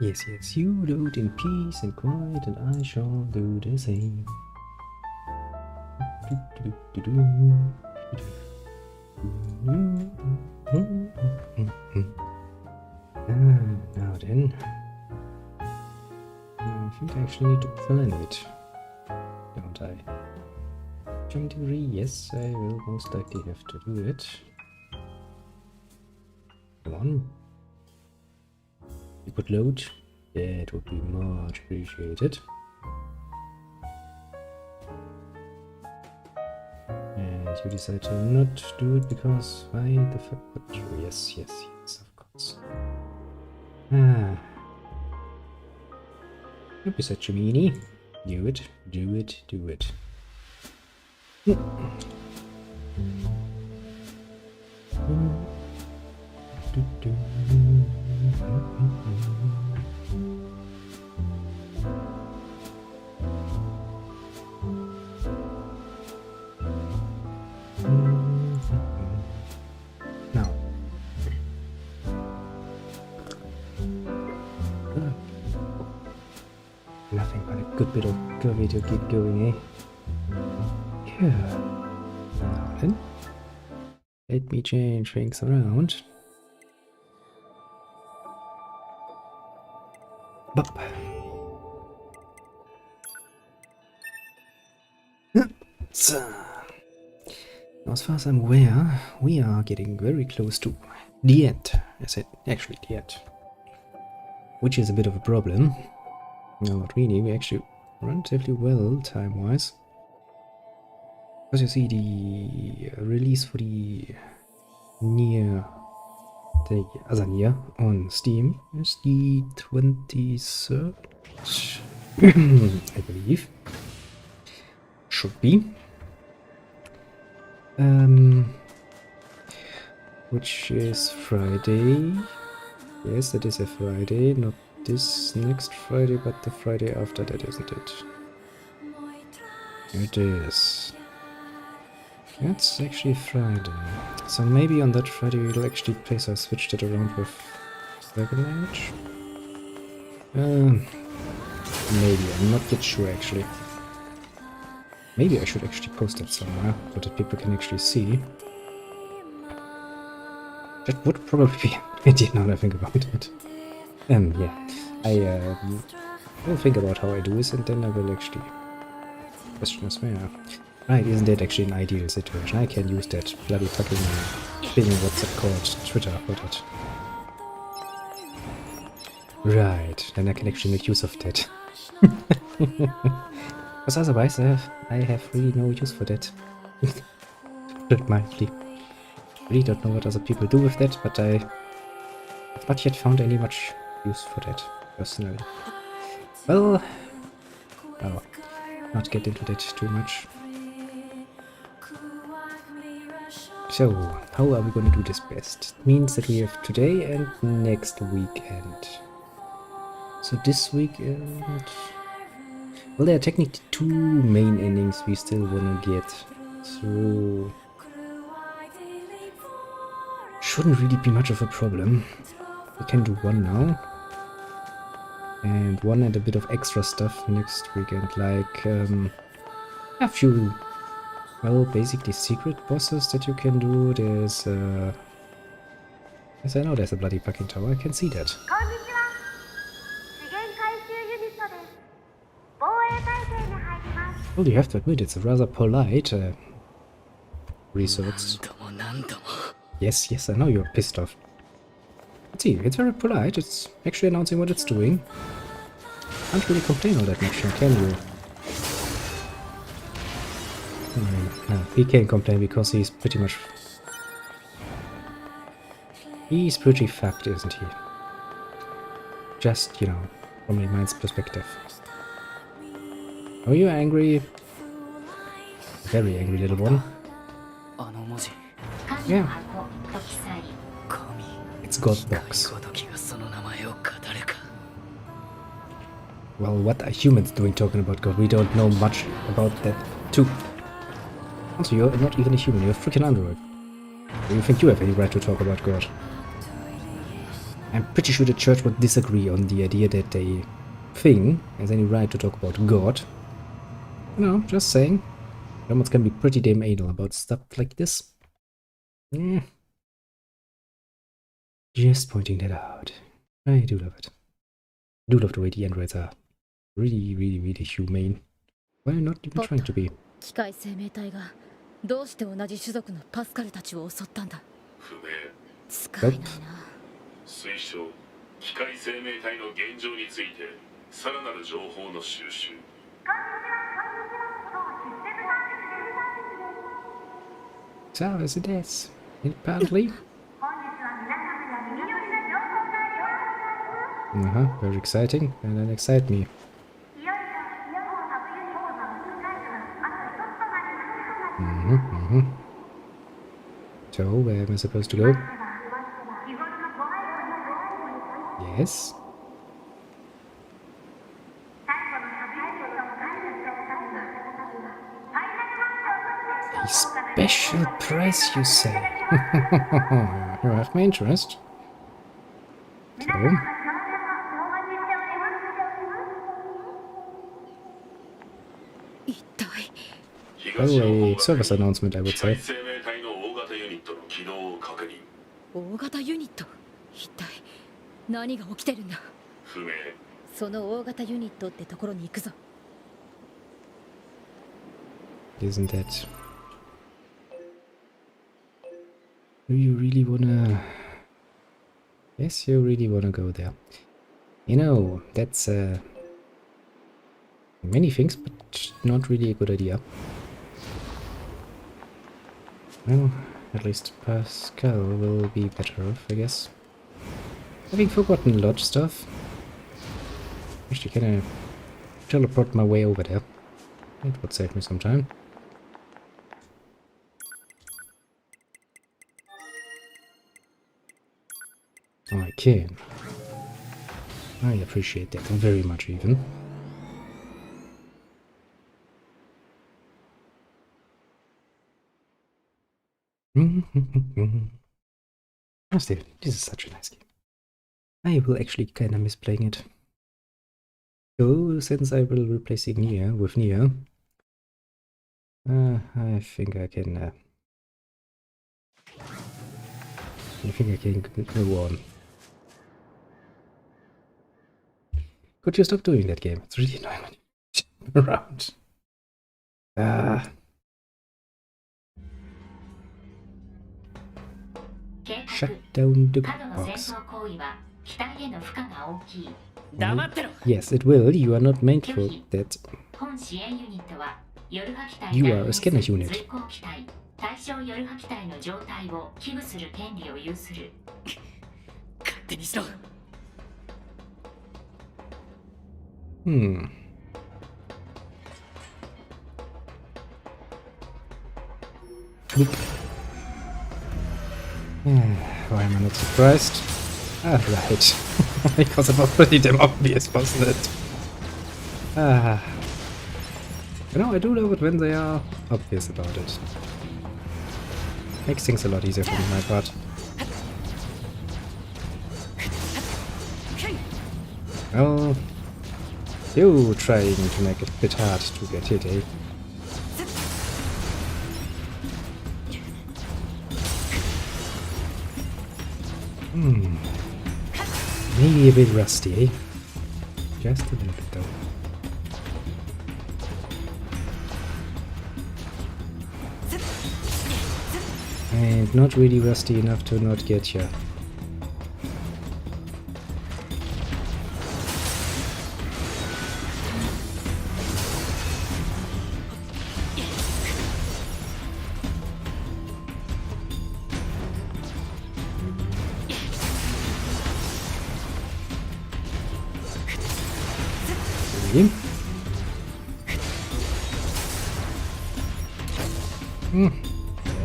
Yes, yes, you do it in peace and quiet, and I shall do the same. Now then, I think I actually need to plan it, don't I? Jump degree, yes, I will most likely have to do it. Come on. You could load, that would be much appreciated. And you decide to not do it because why the fuck would you? Yes, yes, yes, of course. Don't be such a meanie. Do it, do it, do it. Now. Nothing but a good bit of coffee to keep going, eh? Yeah. Now then. Let me change things around. Bop. So. As far as I'm aware, we are getting very close to the end. I said, actually, the end. Which is a bit of a problem. No, not really. We actually relatively well time-wise. As you see, the release for the Nier, Nier on Steam is the 23rd, I believe. Should be. Which is Friday. Yes, that is a Friday, not this next Friday, but the Friday after that, isn't it? It is. That's actually Friday. So maybe on that Friday we'll actually place our switch that around with Dragon Age? Maybe, I'm not yet sure actually. Maybe I should actually post that somewhere, so that people can actually see. That would probably be an idea now that I think about it. Yeah. I will think about how I do this and then I will actually question as well. Right, isn't that actually an ideal situation? I can use that bloody fucking thing, what's it called? Twitter, for that. Right, then I can actually make use of that. Because otherwise I have really no use for that. Mildly. Really don't know what other people do with that, but I have not yet found any much use for that, personally. Well, I'll not get into that too much. So, how are we going to do this best? It means that we have today and next weekend. So this weekend... Well, there are technically two main endings we still want to get. So... shouldn't really be much of a problem. We can do one now. And one and a bit of extra stuff next weekend, like a few, well, basically secret bosses that you can do. There's yes, I know there's a bloody fucking tower, I can see that. Well, you have to admit, it's a rather polite resource. Yes, yes, I know you're pissed off. Let's see, it's very polite, it's actually announcing what it's doing. Can't really complain all that much now, can you? No, he can't complain because he's pretty much... He's pretty fucked, isn't he? Just, you know, from a mind's perspective. Are you angry? Very angry, little one. Yeah. It's God Box. Well, what are humans doing talking about God? We don't know much about that too. Also, you're not even a human, you're a freaking android. Do you think you have any right to talk about God? I'm pretty sure the church would disagree on the idea that a thing has any right to talk about God. You know, just saying. Romans can be pretty damn anal about stuff like this. Yeah. Just pointing that out. I do love it. I do love the way the androids are. Really, really, really humane. Well, not even trying to be. 機械生命体がどうして同じ種族のパスカルたちを襲ったんだ。不明。使えないな。推奨。機械生命体の現状についてさらなる情報の収集。So, as it is. Apparently. Very exciting. And then excite me. So, where am I supposed to go? Yes. A special price, you say? You have my interest. So. Oh, a service announcement, I would say. 大型ユニット。一体何が起きてるんだ。不明。その大型ユニットってところに行くぞ。Isn't that? Do you really wanna? Yes, you really wanna go there. You know, that's many things, but not really a good idea. Well, at least Pascal will be better off, I guess. Having forgotten a lot of stuff. Actually, can I teleport my way over there? It would save me some time. I can. I appreciate that very much, even. Oh, still, this is such a nice game. I will actually kinda miss playing it. So, since I will replace Nier with Nier, I think I can. I think I can go on. Could you stop doing that game? It's really annoying when you around. Shut down the box. Yes, it will. You are not meant for that. You are a scanner unit. Why am I not surprised? Ah, right. Because it was pretty damn obvious, wasn't it? You know, I do love it when they are obvious about it. Makes things a lot easier for me, my part. Well, you trying to make it a bit hard to get hit, eh? Maybe a bit rusty, eh? Just a little bit, though. And not really rusty enough to not get you.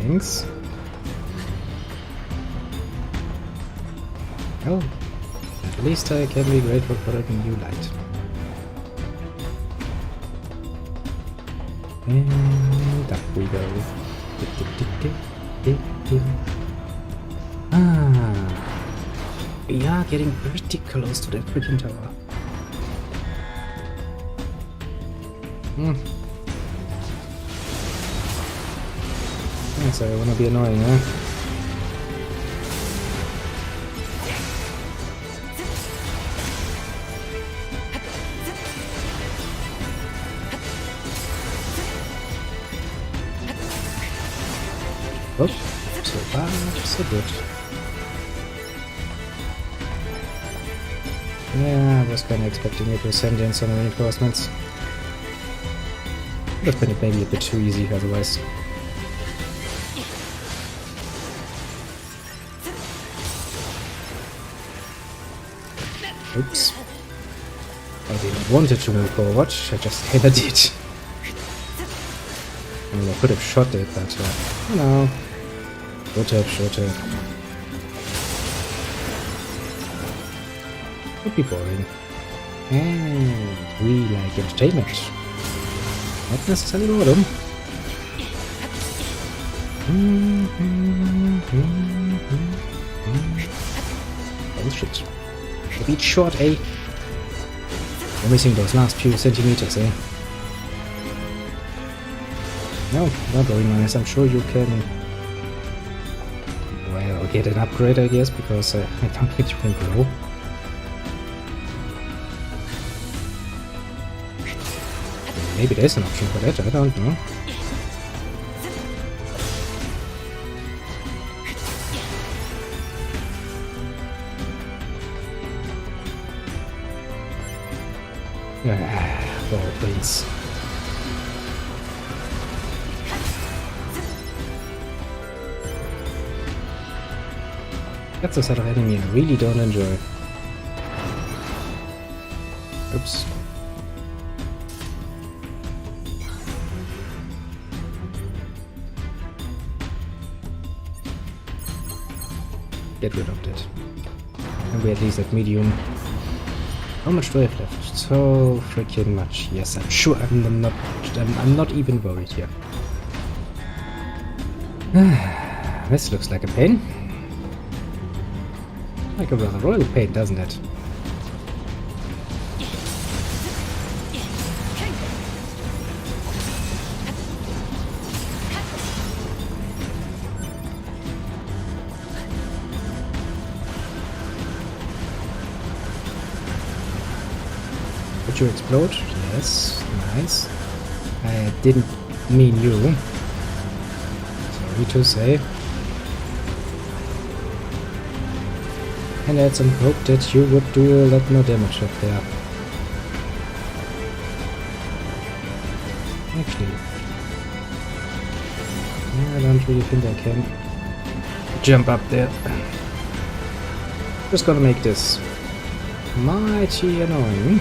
Thanks. Oh, at least I can be grateful for a new light. And up we go. We are getting pretty close to that freaking tower. So I wanna be annoying, huh? Oh, so far, so good. Yeah, I was kinda expecting you to send in some reinforcements. Would have been maybe a bit too easy otherwise. Oops. I didn't want it to move forward, I just kinda did. I mean, I could have shot it, but you know. Should have. Would be boring. And we like entertainment. Not necessarily boredom. Oh shit. A bit short, eh? We're missing those last few centimeters, eh? No, not very nice. I'm sure you can... Well, get an upgrade, I guess, because I don't think you can grow. Maybe there's an option for that, I don't know. Oh, please. That's the sort of enemy I really don't enjoy. Oops. Get rid of that. And we're at least at medium. How much do I have left? So freaking much. Yes, I'm sure I'm not even worried here. This looks like a pain. Like a rather royal pain, doesn't it? Did you explode? Yes, nice. I didn't mean you. Sorry to say. And I had some hope that you would do a lot more damage up there. Actually, I don't really think I can jump up there. Just gonna make this mighty annoying.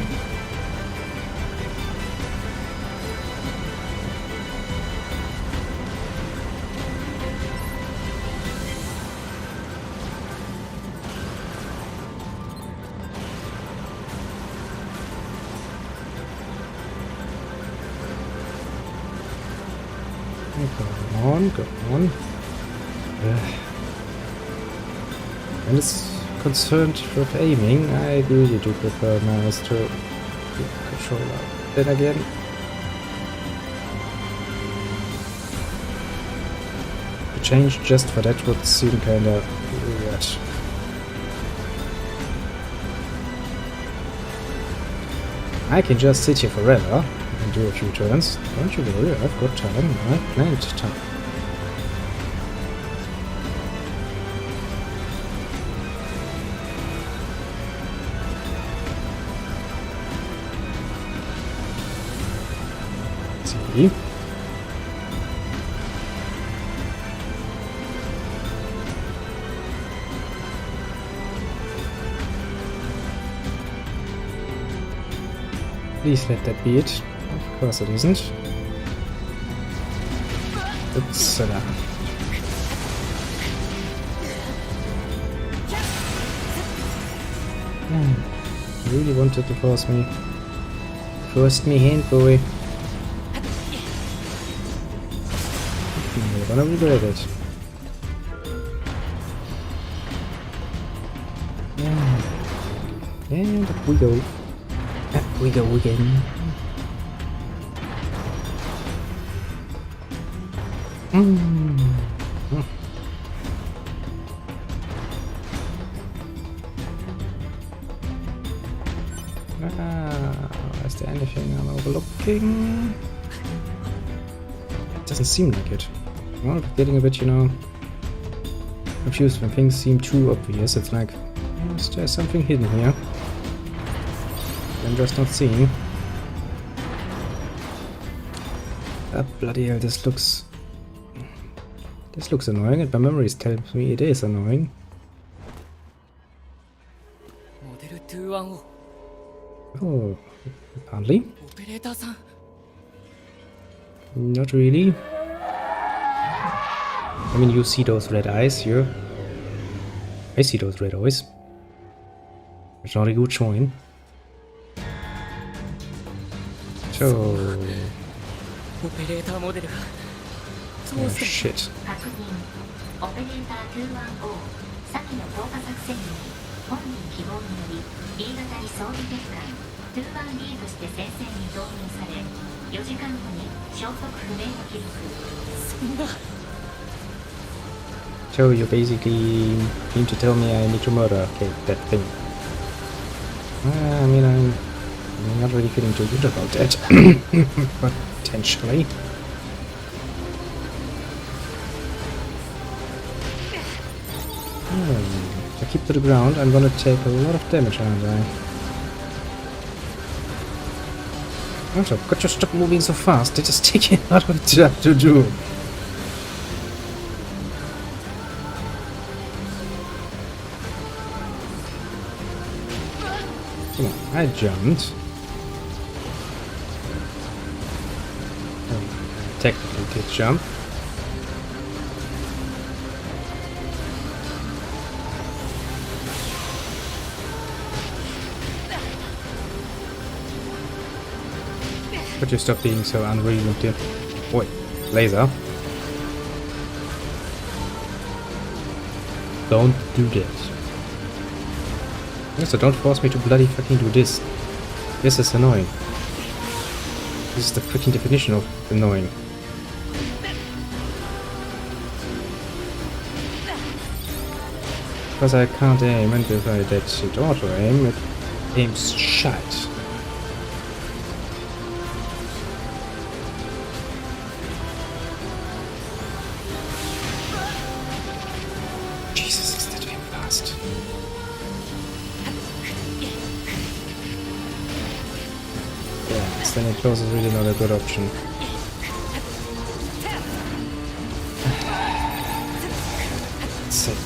Go on. When it's concerned with aiming, I really do prefer mouse to controller. Then again, the change just for that would seem kinda weird. I can just sit here forever and do a few turns. Don't you worry, I've got time. I've plenty of time. See? Please let that be it. Of course it isn't. It's I really wanted to force me. Forced me hand, boy. You're gonna regret it. Yeah. And up we go. Up we go again. Is there anything I'm overlooking? It doesn't seem like it. Well, getting a bit, you know, confused when things seem too obvious. It's like, is there something hidden here? I'm just not seeing. Ah, bloody hell, this looks annoying, and my memories tell me it is annoying. Oh, apparently. Not really. I mean, you see those red eyes here. I see those red eyes. It's not a good sign. So... Oh shit. So you basically mean to tell me I need to murder that thing? I mean, I'm not really feeling too good about that. Potentially. If I keep to the ground, I'm gonna take a lot of damage, aren't I? Also, could you stop moving so fast? It is taking a lot of time to do. Come on, I jumped. I technically did jump. Could you stop being so unreasonable? Wait, laser. Don't do this. So don't force me to bloody fucking do this. This is annoying. This is the freaking definition of annoying. Because I can't aim, and if I did it auto aim, it aims shite. Jesus, is that doing fast? Yeah, standing close is really not a good option. Sick.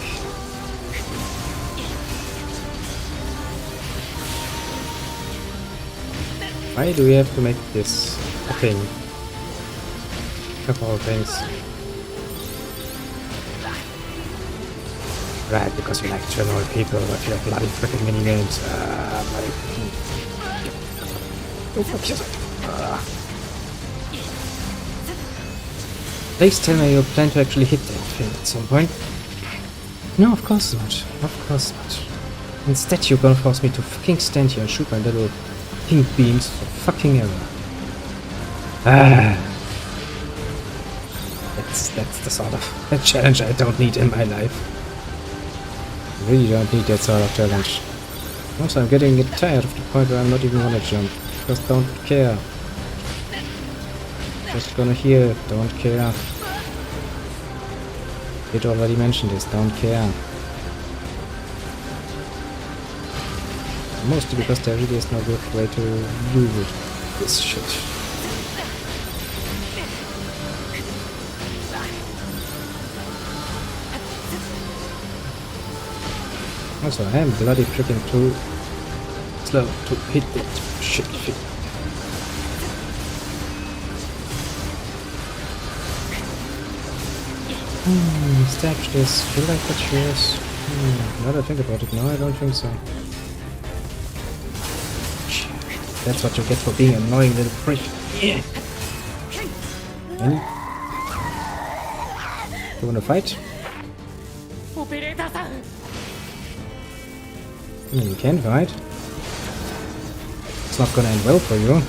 Why do we have to make this a thing? Of all things. Right, because you like to annoy people with your bloody freaking mini games. Go fuck yourself. Please tell me you plan to actually hit that thing at some point. No, of course not. Of course not. Instead, you're gonna force me to fucking stand here and shoot my little pink beams for fucking ever. That's the sort of a challenge I don't need in my life. I really don't need that sort of challenge. Also, I'm getting tired of the point where I'm not even gonna jump. Just don't care. Just gonna hear, don't care. It already mentioned this, don't care. Mostly because there really is no good way to do this shit. Also, I am bloody freaking too slow to hit that shit. Stab this. Feel like that's yours. Now that I think about it, no, I don't think so. That's what you get for being an annoying little prick. Yeah. You wanna fight? I mean, you can fight. That's not gonna end well for you.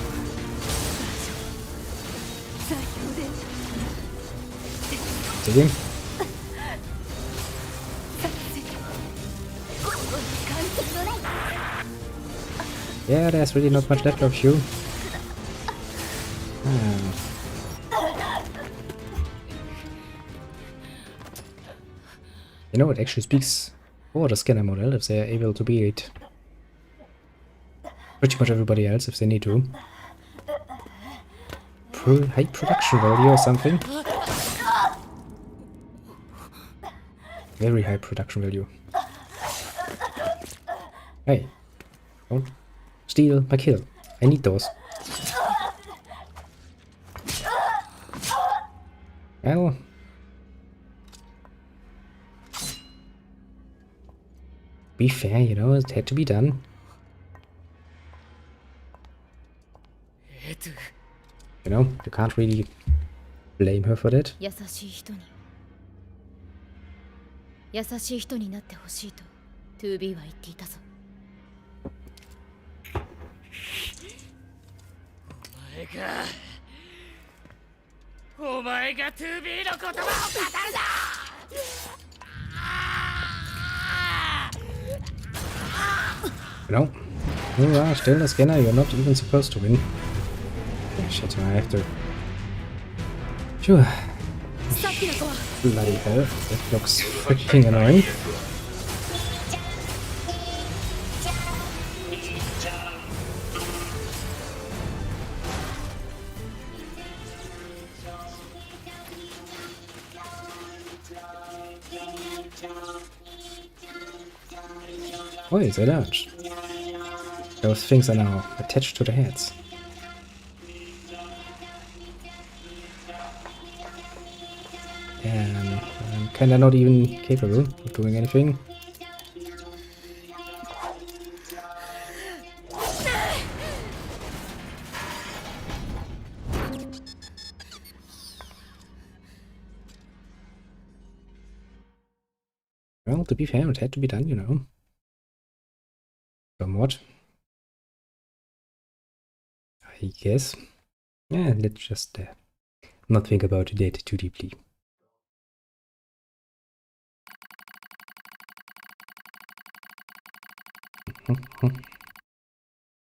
See? Yeah, there's really not much left of you. You know, it actually speaks for the scanner model if they're able to beat pretty much everybody else if they need to. High production value or something. Very high production value. Hey, don't steal my kill. I need those. Well, be fair, you know, it had to be done. You know, you can't really blame her for that. 優しい人に優しい人になってほしいと 2B は言っていたぞ。お前が 2B の言葉を語るな。You know, you are still a scanner, you're not even supposed to win. Shit, I have to. Sure. Bloody hell, that looks freaking annoying. Why is that out? Those things are now attached to the heads. And I'm kinda not even capable of doing anything. Well, to be fair, it had to be done, you know. Somewhat. I guess. Yeah, let's just not think about it too deeply.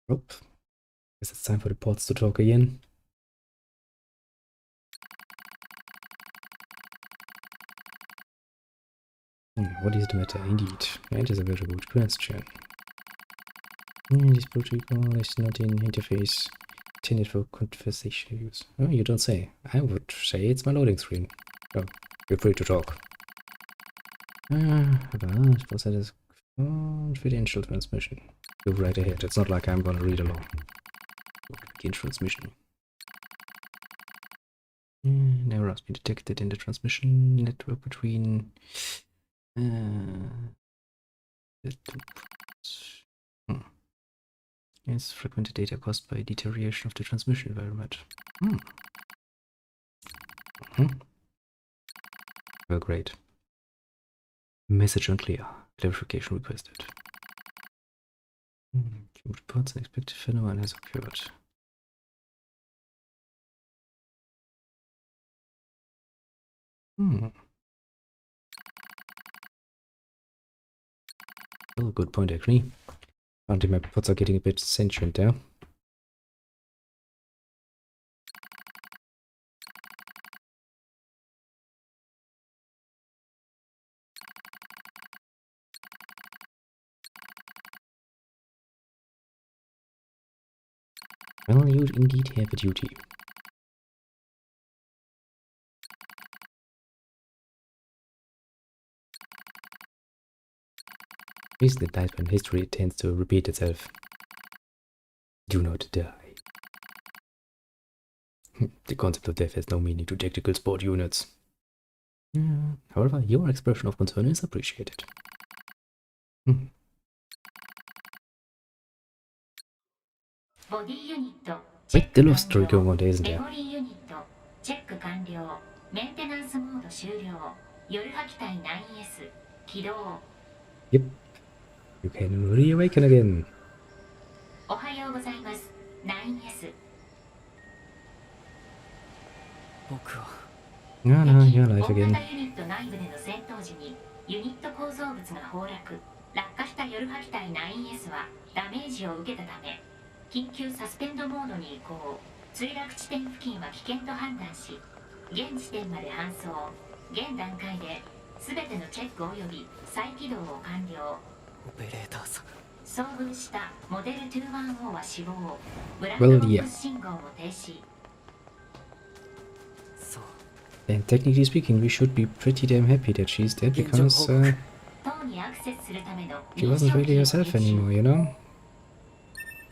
Oh, guess it's time for the pods to talk again. What is the matter? Indeed, that is a very good question. This protocol is not in interface intended for conversation use. Oh, you don't say. I would say it's my loading screen. Oh, you're free to talk. Suppose that is confidential transmission. Go right ahead. It's not like I'm gonna read along. Begin transmission. Error has been detected in the transmission network between Yes, frequent data caused by deterioration of the transmission environment. Well, great. Message unclear. Clarification requested. Reports an expected phenomenon has occurred. Well, good point, actually. My pods are getting a bit sentient there. Well, you indeed have a duty. Is the night when history tends to repeat itself. Do not die. The concept of death has no meaning to tactical sport units. However, your expression of concern is appreciated. Wait, the love story going on there, isn't there? Yep. You can reawaken again. おはようございます。9S。僕は No, no, you're alive 大 again. 型ユニット内部での戦闘時にユニット構造物が崩落。落下したヨルハ機体 9S はダメージを受けたため、緊急サスペンドモードに移行。墜落地点付近は危険と判断し、現時点まで搬送。現段階で全てのチェック及び再起動を完了。オペレーターさん。遭遇したモデル210は死亡。ブラッ Well, クボ yeah. ックス信号を停止。そう。 And technically speaking, we should be pretty damn happy that she's dead because 塔にアクセスするための she wasn't really herself anymore, you know?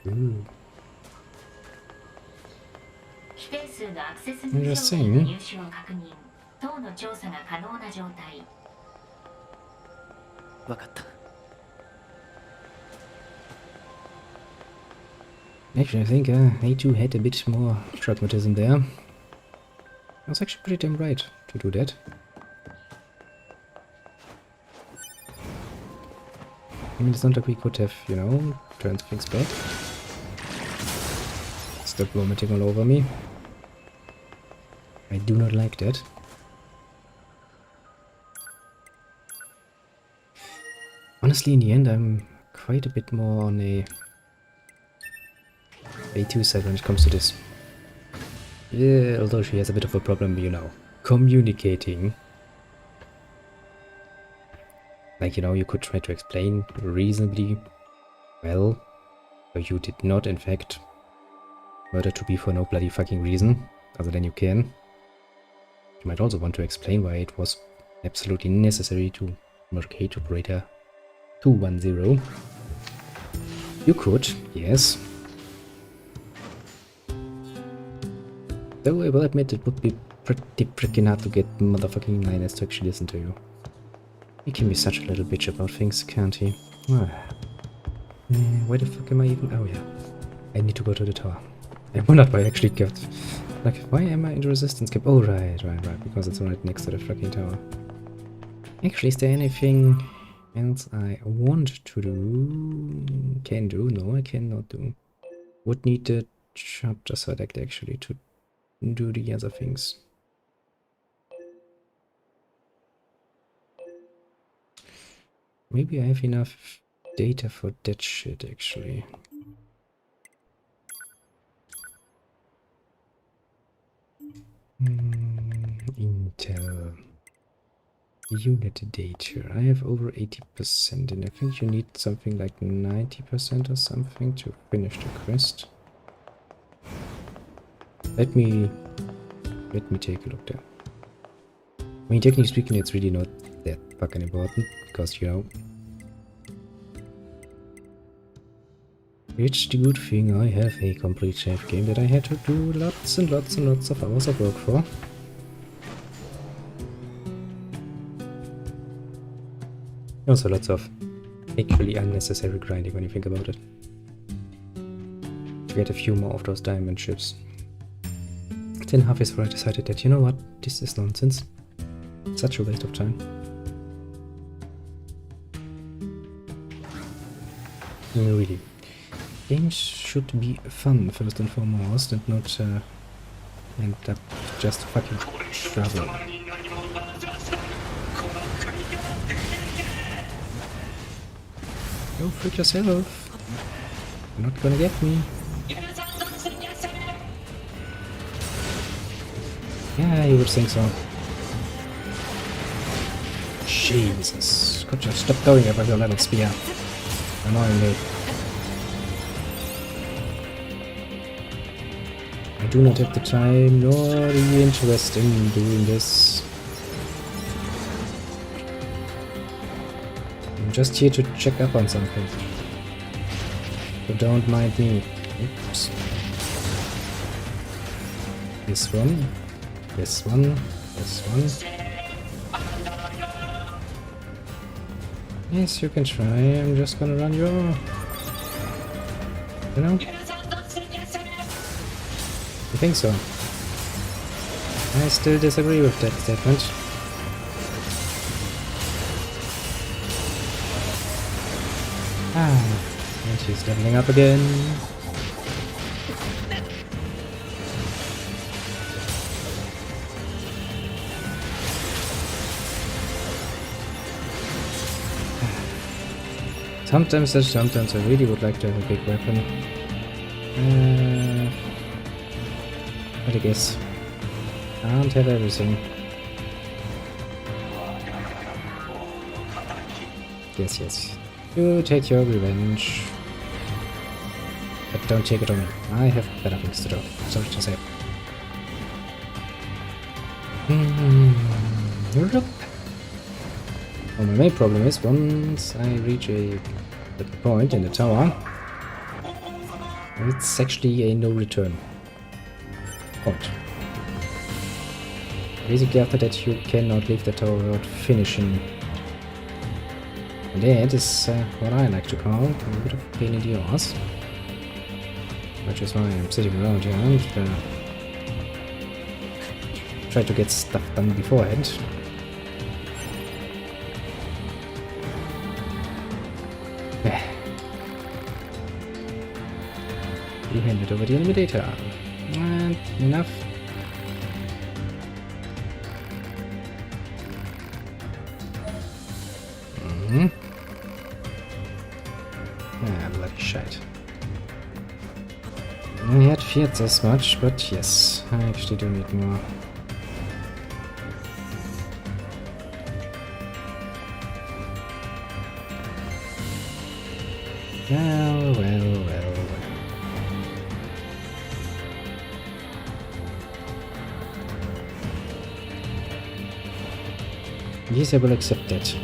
Ooh. 規定数のアクセス入賞権の Interesting. 入手を確認。塔の調査が可能な状態。わかった。 Actually, I think A2 had a bit more pragmatism there. I was actually pretty damn right to do that. I mean, it's not like we could have, you know, turned things back. Stop vomiting all over me. I do not like that. Honestly, in the end, I'm quite a bit more on A2 side when it comes to this. Yeah, although she has a bit of a problem, you know, communicating. Like, you know, you could try to explain reasonably well, but you did not, in fact, murder to be for no bloody fucking reason, other than you can. You might also want to explain why it was absolutely necessary to locate operator 210. You could, yes. Though I will admit it would be pretty freaking hard to get motherfucking Linus to actually listen to you. He can be such a little bitch about things, can't he? Why the fuck am I even... Oh yeah. I need to go to the tower. I wondered why I actually got... Like, why am I in the resistance camp? Oh, right. Because it's right next to the fucking tower. Actually, is there anything else I want to do? Can do? No, I cannot do. Would need the chapter select actually to do the other things. Maybe I have enough data for that shit actually. Intel unit data. I have over 80% and I think you need something like 90% or something to finish the quest. Let me take a look there. I mean, technically speaking, it's really not that fucking important because, you know, it's the good thing I have a complete save game that I had to do lots and lots and lots of hours of work for. Also lots of actually unnecessary grinding when you think about it. To get a few more of those diamond ships. Then halfway through I decided that, you know what, this is nonsense. Such a waste of time. Really. Games should be fun first and foremost and not end up just fucking trouble. Go freak yourself. You're not gonna get me. Yeah, you would think so. Jesus. Could you stop going above your level spear? Annoying me. I do not have the time nor the interest in doing this. I'm just here to check up on something. So don't mind me. Oops. This one. This one. This one. Yes, you can try. I'm just gonna run your... You know? I think so. I still disagree with that statement. And she's leveling up again. Sometimes I really would like to have a big weapon. But I guess can't have everything. Yes. You take your revenge. But don't take it on me. I have better things to do. Sorry to say. Well, my main problem is once I reach a certain point in the tower, it's actually a no return point. Basically after that you cannot leave the tower without finishing. And that is what I like to call a bit of a pain in the ass. Which is why I'm sitting around here and try to get stuff done beforehand. You handed over the enemy data. And enough. Bloody shite. I had feared this much, but yes, I actually do need more. Well. Yes, I will accept that.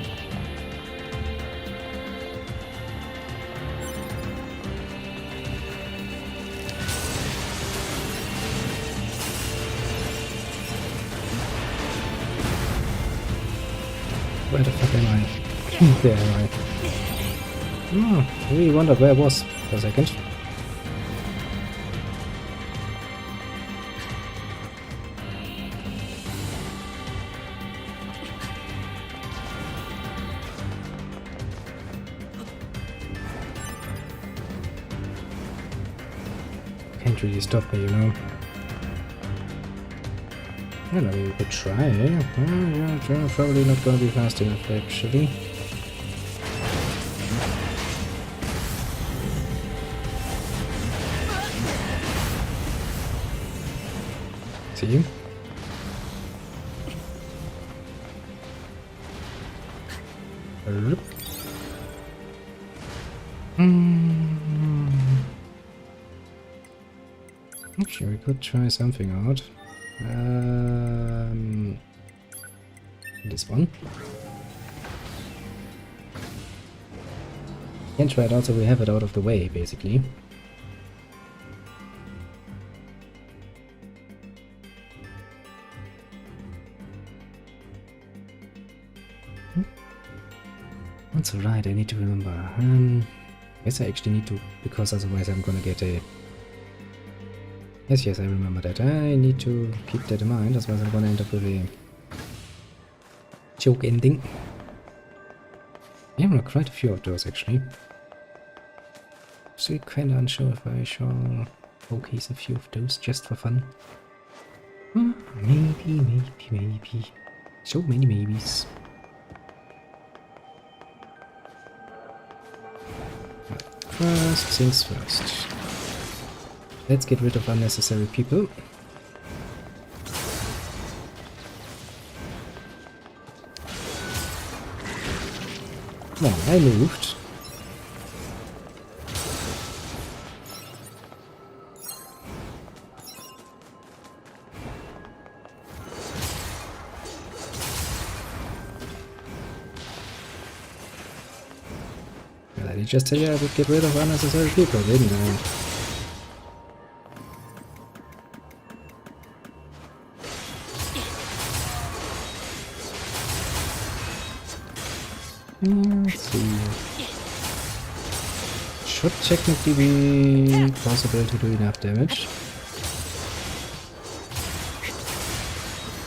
Where the fuck am I? There am I. Oh, I really wondered where I was for a second. Can't really stop me, you know. I don't know, we could try. Yeah, probably not gonna be fast enough, actually. See? Actually, we could try something out. This one. Can try it out so we have it out of the way, basically. That's alright, I need to remember. Guess I actually need to, because otherwise I'm gonna get a... Yes, I remember that. I need to keep that in mind, otherwise I'm gonna end up with a joke ending. Yeah, quite a few of those actually. So kinda unsure if I shall showcase a few of those just for fun. Maybe. So many maybes. First things first. Let's get rid of unnecessary people. Come on, I moved. Well, I did just say I would get rid of unnecessary people, didn't I? Let's see. Should technically be possible to do enough damage.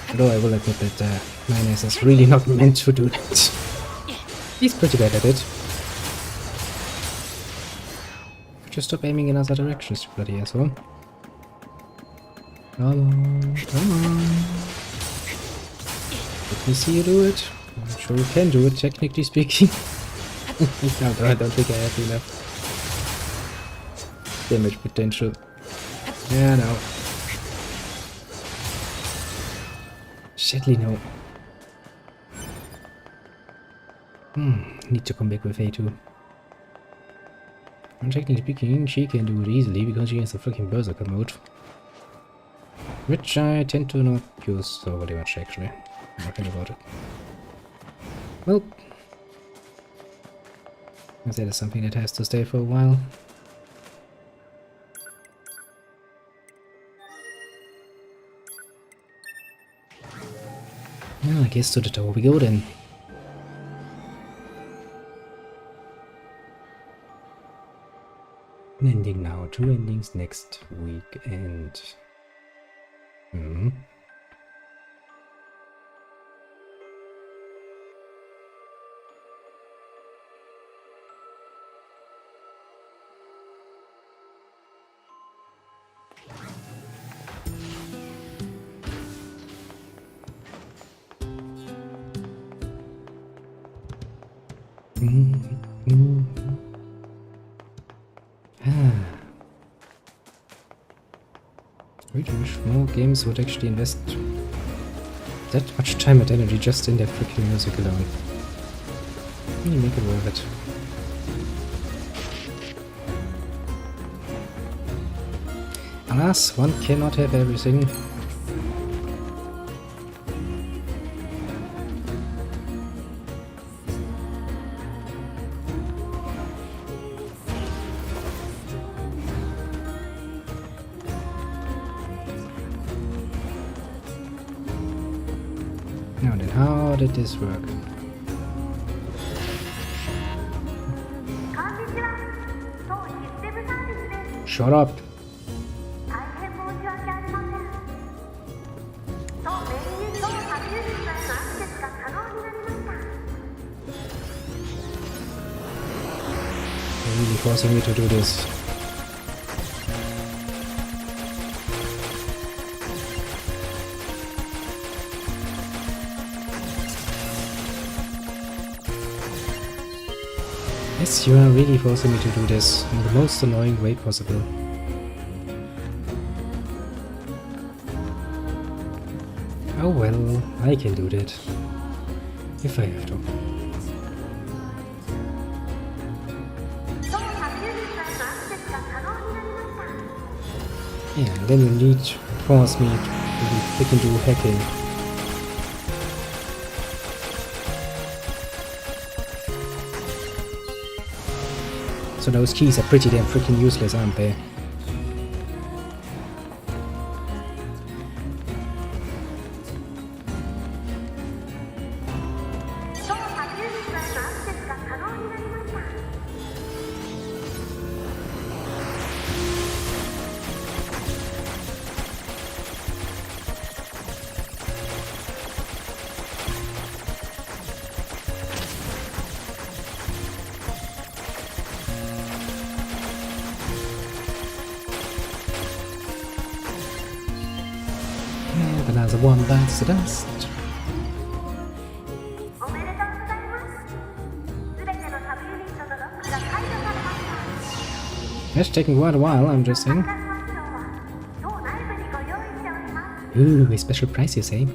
Although I will admit that Minus is really not meant to do that. He's pretty bad at it. Just stop aiming in other directions, you bloody asshole. Come on. Let me see you do it. I'm sure you can do it, technically speaking. I don't think I have enough damage potential. Yeah, no. Sadly, no. Need to come back with A2. And technically speaking, she can do it easily because she has the freaking Berserker mode. Which I tend to not use so very much actually. I'm not about it. Well, that is something that has to stay for a while. Well, I guess to the tower we go then. An ending now, 2 endings next week, and really wish more games would actually invest that much time and energy just in their freaking music alone. Really make it worth it. Alas, one cannot have everything. Now then, how did this work? Shut up! They're really forcing me to do this. Yes, you are really forcing me to do this in the most annoying way possible. Oh well, I can do that. If I have to. Yeah, and then you need to force me to freaking do hacking. So those keys are pretty damn freaking useless, aren't they? Another one bites the dust. It's taking quite a while, I'm just saying. Ooh, a special price, you say?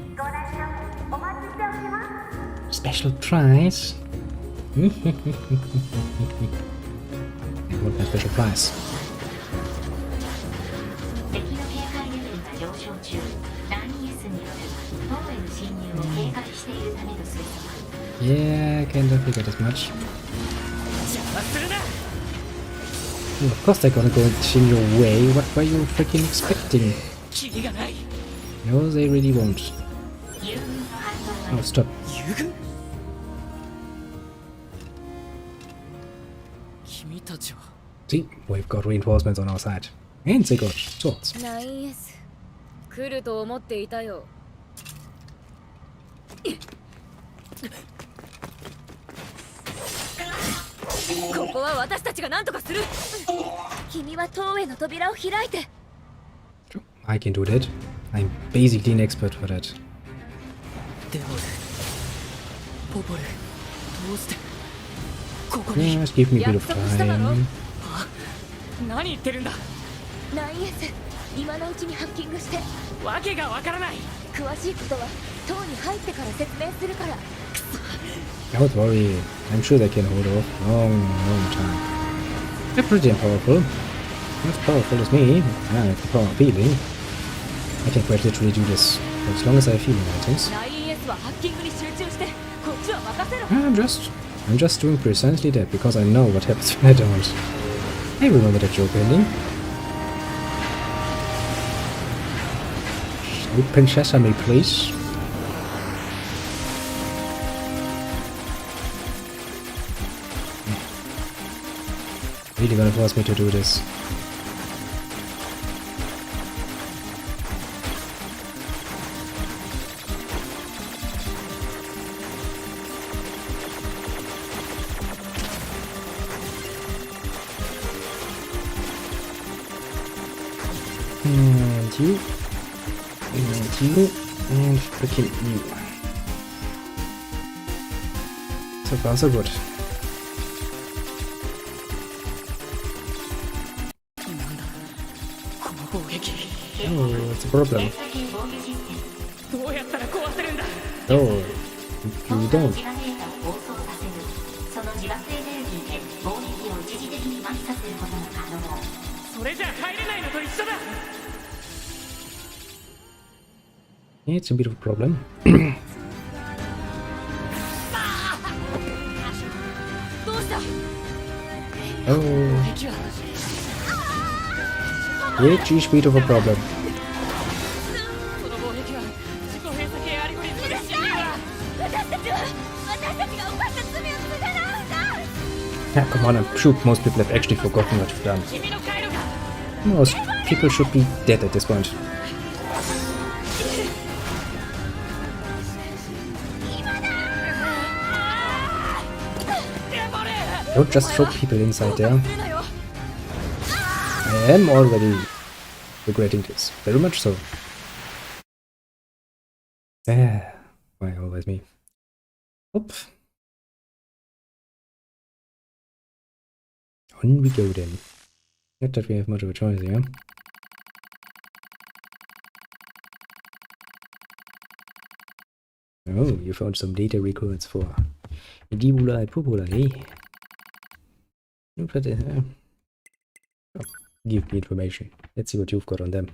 Special price? I want my special price. Yeah, I kind of figured as much. Well, of course they're gonna go in your way. What were you freaking expecting? No, they really won't. Oh, stop. See, we've got reinforcements on our side. And they got swords. 9S 来ると思っていたよ。ここは私たちが何とかする。君は塔への扉を開いて。I can do that. I'm basically an expert for that. デモルポポルどうしてここで Just give me a bit 約 of 束しただろ time. 何言ってるんだ。 9S 今のうちにハッキングしてわけがわからない。詳しいことは塔に入ってから説明するから。 Don't worry, I'm sure they can hold off a long, long time. They're pretty powerful. Not as powerful as me. I have the power of healing. I can quite literally do this for as long as I have healing items. 9S はハッキングに集中してこっちは任せろ。 I'm just doing precisely that because I know what happens when I don't. I remember that joke ending. Open sesame, please. Really gonna force me to do this. And you. And you. And freaking you. So far, so good. なんだこの攻撃。 Oh, it's a problem. 連鎖系防御システム。どうやったら壊せるんだ。 Oh, 塔 you の don't. 自我データを暴走させる。その自爆エネルギーで攻撃を一時的に麻痺させることも可能。それじゃ入れないのと一緒だ。 Yeah, it's a bit of a problem. どうした Oh, 敵は which is a bit of a problem. その攻撃は自己閉鎖系アルゴリズムで侵入だ。私たちが犯した罪を償うんだ。 Yeah, come on, I'm sure most people have actually forgotten what you've done. 君の回路が Most people should be dead at this point. Don't just throw people inside there. I am already regretting this. Very much so. Why always me? Up. On we go then. Not that we have much of a choice here. Oh, you found some data records for Edibula and Pupula, eh? But, give me information. Let's see what you've got on them.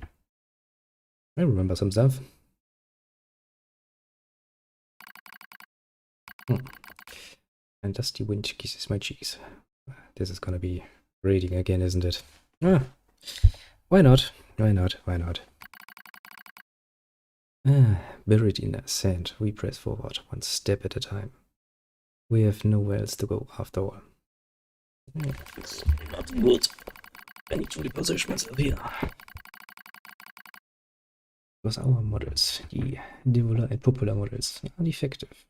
I remember some stuff. And Dusty Wind kisses my cheeks. This is gonna be raiding again, isn't it? Ah, why not? Why not? Why not? Buried in the sand, we press forward, one step at a time. We have nowhere else to go after all. It's not good. I need to reposition myself here. Because our models, the Divula and Popular models, are defective.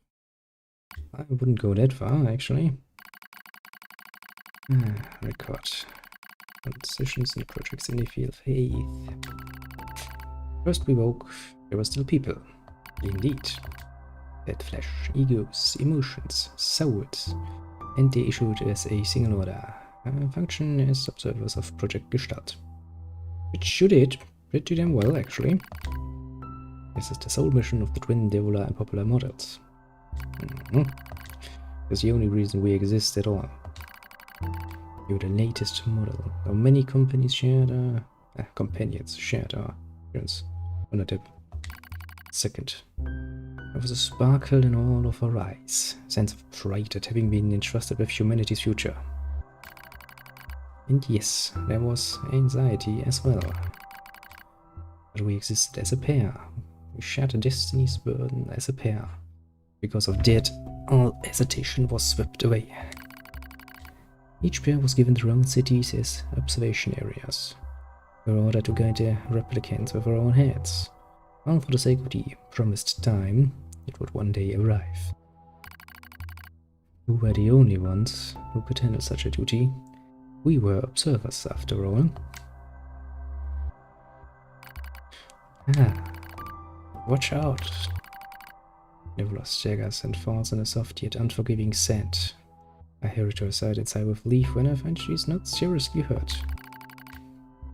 I wouldn't go that far, actually. Record. Transitions and projects in the field of faith. First we woke, there were still people. Indeed. Dead flesh, egos, emotions, souls. And they issued as a single order. Function as observers of Project Gestalt. Which you did pretty damn well, actually. This is the sole mission of the twin Devula and Popular models. That's the only reason we exist at all. You're the latest model. Though many companies shared companions shared our appearance on a dip. Second. There was a sparkle in all of our eyes, a sense of pride at having been entrusted with humanity's future. And yes, there was anxiety as well. But we existed as a pair. We shared a destiny's burden as a pair. Because of that, all hesitation was swept away. Each pair was given their own cities as observation areas. We were ordered to guide the replicants with our own heads. All for the sake of the promised time, it would one day arrive. We were the only ones who could handle such a duty. We were observers, after all. Watch out! Never lost daggers and falls in a soft yet unforgiving sand. I hurry to her side and sigh with relief when I find she's not seriously hurt.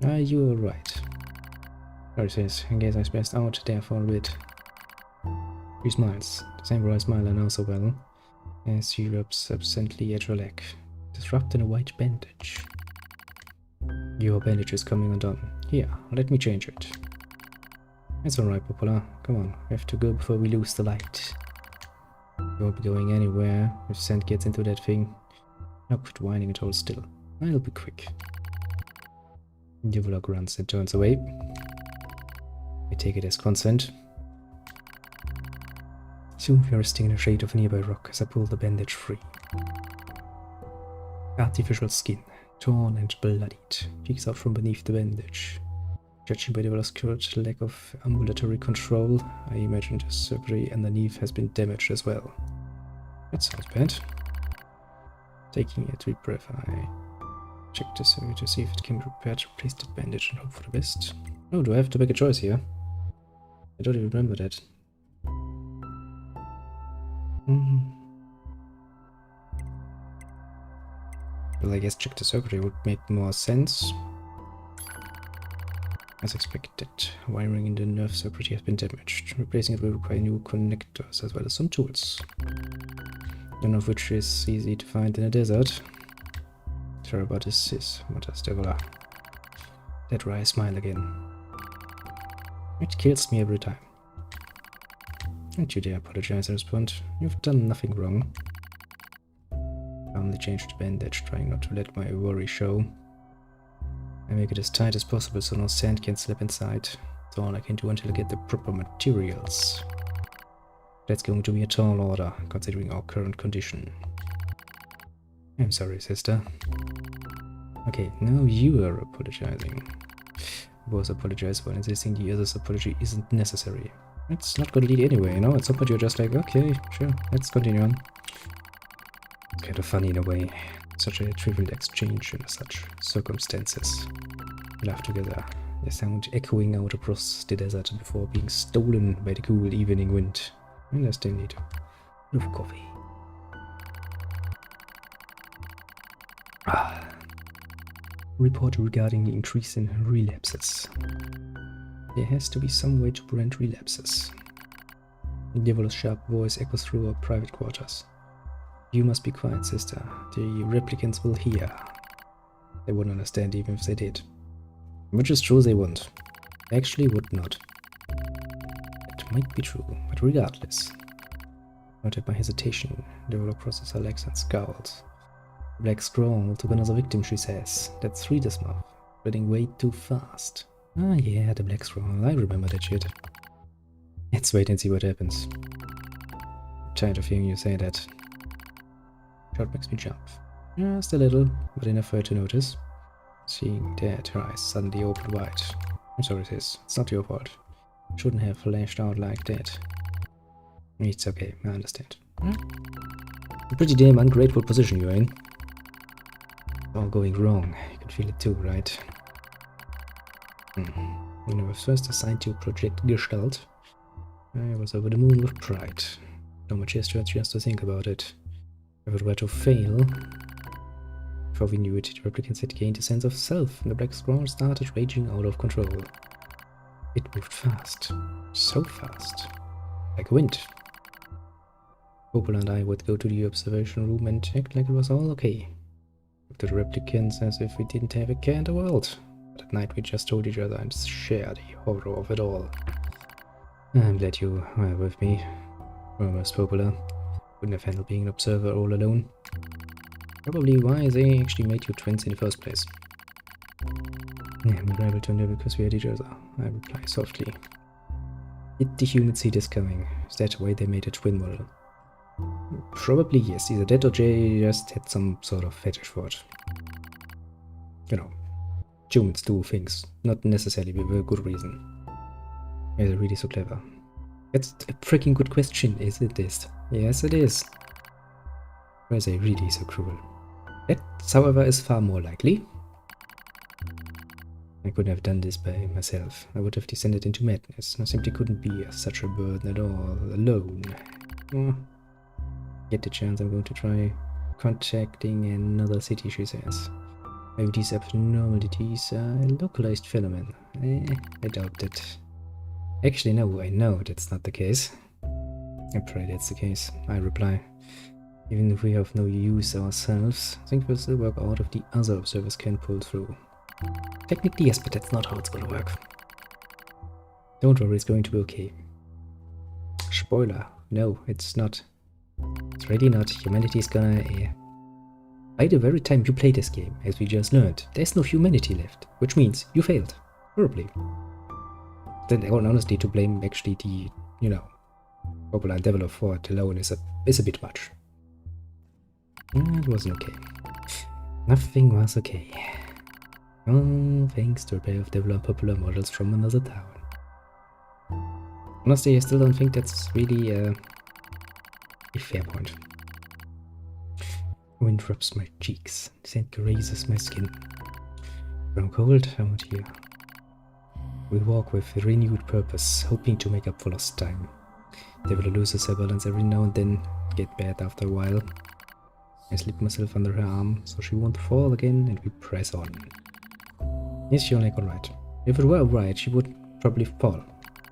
Are you alright? Doris says, I guess I spaced out there for a bit. She smiles, the same wry smile I know so well, as she rubs absently at her leg, disrupted in a white bandage. Your bandage is coming undone. Here, let me change it. It's alright, Popola. Come on, we have to go before we lose the light. You won't be going anywhere if sand gets into that thing. Now quit whining and hold still. I'll be quick. Diavola grunts and turns away. I take it as consent. Soon we are resting in the shade of a nearby rock as I pull the bandage free. Artificial skin, torn and bloodied, peeks out from beneath the bandage. Judging by Diavola's current lack of ambulatory control, I imagine the surgery underneath has been damaged as well. That sounds bad. Taking a deep breath, I check the surgery to see if it can be repaired, replace the bandage and hope for the best. Oh, do I have to make a choice here? I don't even remember that. Well, I guess check the circuitry would make more sense. As expected, wiring in the nerve circuitry has been damaged. Replacing it will require new connectors as well as some tools. None of which is easy to find in a desert. Sorry about this, sis, mutters Diavola. That wry smile again. It kills me every time. Don't you dare apologize, I respond. You've done nothing wrong. Calmly change the bandage, trying not to let my worry show. I make it as tight as possible so no sand can slip inside. That's all I can do until I get the proper materials. That's going to be a tall order, considering our current condition. I'm sorry, sister. Okay, now you are apologizing. Both apologize for insisting the other's apology isn't necessary. It's not gonna lead anywhere, you know? At some point you're just like, okay, sure, let's continue on. It's kind of funny in a way. Such a trivial exchange under such circumstances. We laugh together, the sound echoing out across the desert before being stolen by the cool evening wind. And I still need a bit of coffee. Report regarding the increase in relapses. There has to be some way to prevent relapses. Diavola's sharp voice echoes through our private quarters. You must be quiet, sister. The replicants will hear. They wouldn't understand even if they did. Which is true, they wouldn't. Actually would not. It might be true, but regardless. Noted my hesitation, Diavola crosses her legs and scowls. The black scroll took another victim, she says. That's Readersmouth. Spreading way too fast. Ah yeah, the black scroll. I remember that shit. Let's wait and see what happens. I'm tired of hearing you say that. Shot makes me jump. Just a little, but enough for her to notice. Seeing that, her eyes suddenly opened wide. I'm sorry, sis. It's not your fault. Shouldn't have lashed out like that. It's okay, I understand. A pretty damn ungrateful position you're in. All going wrong. You can feel it too, right? When I was first assigned to Project Gestalt, I was over the moon with pride. So much history just to think about it. If it were to fail... Before we knew it, the replicants had gained a sense of self, and the black scroll started raging out of control. It moved fast. So fast. Like wind. Popola and I would go to the observation room and act like it was all okay. Look to the replicants as if we didn't have a care in the world. But at night we just told each other and shared the horror of it all. I'm glad you were with me, murmurs Popola. Couldn't have handled being an observer all alone. Probably why they actually made you twins in the first place. Yeah, we were able to know because we had each other, I reply softly. Did the humans see this coming? Is that why they made a twin model? Probably yes, either that or Jay just had some sort of fetish for it. You know, humans do things, not necessarily with a good reason. Is it really so clever? That's a freaking good question, isn't this? Yes, it is. Why are they really so cruel? That, however, is far more likely. I couldn't have done this by myself. I would have descended into madness. I simply couldn't be such a burden at all, alone. Get the chance, I'm going to try contacting another city, she says. Maybe these abnormalities are a localized phenomenon. I doubt it. Actually, no, I know that's not the case. I pray that's the case, I reply. Even if we have no use ourselves, I think we'll still work out if the other observers can pull through. Technically, yes, but that's not how it's gonna work. Don't worry, it's going to be okay. Spoiler. No, it's not. It's really not. Humanity is gonna... by the very time you play this game, as we just learned, there's no humanity left. Which means you failed. Horribly. Then, honestly, to blame actually the, you know, popular developer for it alone is a bit much. It wasn't okay. Nothing was okay. All thanks to a pair of developed popular models from another town. Honestly, I still don't think that's really a fair point. Wind rubs my cheeks, scent grazes my skin. Grown cold out here. We walk with renewed purpose, hoping to make up for lost time. Devil loses her balance every now and then, get bad after a while. I slip myself under her arm so she won't fall again, and we press on. Is your leg alright? If it were alright, she would probably fall.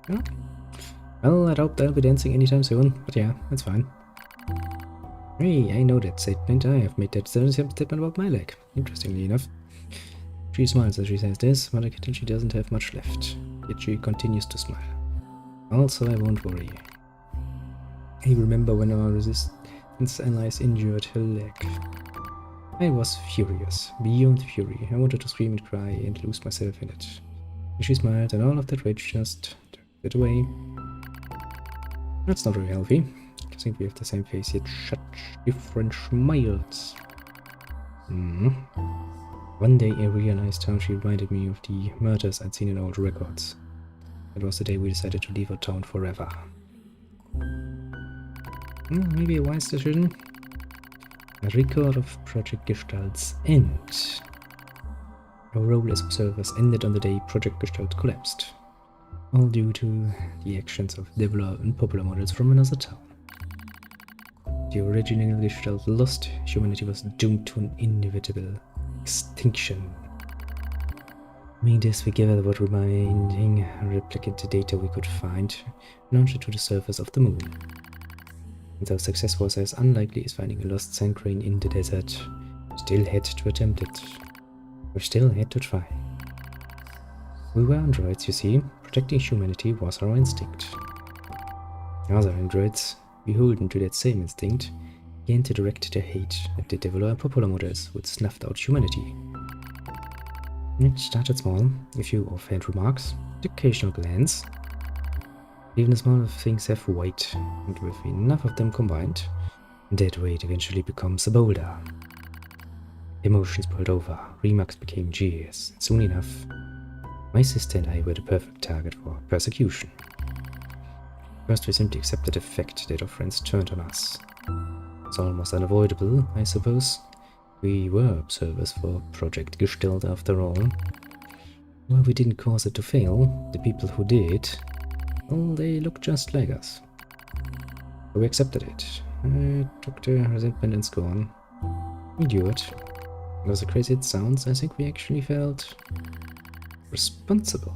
Yeah? Well, I doubt I'll be dancing anytime soon, but yeah, that's fine. Hey, I know that statement. I have made that same statement about my leg, interestingly enough. She smiles as she says this, but I can tell she doesn't have much left. Yet she continues to smile. Also, I won't worry. I remember when our resistance allies injured her leg. I was furious, beyond fury. I wanted to scream and cry and lose myself in it. She smiled, and all of that rage just turned away. That's not very healthy. I think we have the same face, yet such different smiles. One day I realized how she reminded me of the murders I'd seen in old records. It was the day we decided to leave our town forever. Maybe a wise decision. A record of Project Gestalt's end. Our role as observers ended on the day Project Gestalt collapsed. All due to the actions of developed and popular models from another town. The original Gestalt lost, humanity was doomed to an inevitable extinction. Doing this, we gathered what remaining replicate data we could find and launched it to the surface of the moon. And though success was as unlikely as finding a lost sand grain in the desert, we still had to attempt it. We still had to try. We were androids, you see. Protecting humanity was our instinct. Other androids, beholden to that same instinct, began to direct their hate at the developer and popular models who had snuffed out humanity. It started small, a few offhand remarks, the occasional glance. Even the smaller things have weight, and with enough of them combined, that weight eventually becomes a boulder. Emotions boiled over, remarks became jeers, and soon enough, my sister and I were the perfect target for persecution. First we simply accepted the fact that our friends turned on us. It's almost unavoidable, I suppose. We were observers for Project Gestalt after all. Well, we didn't cause it to fail. The people who did, well, they looked just like us. But we accepted it. I took the resentment and scorn. We endured. As crazy it sounds, I think we actually felt responsible.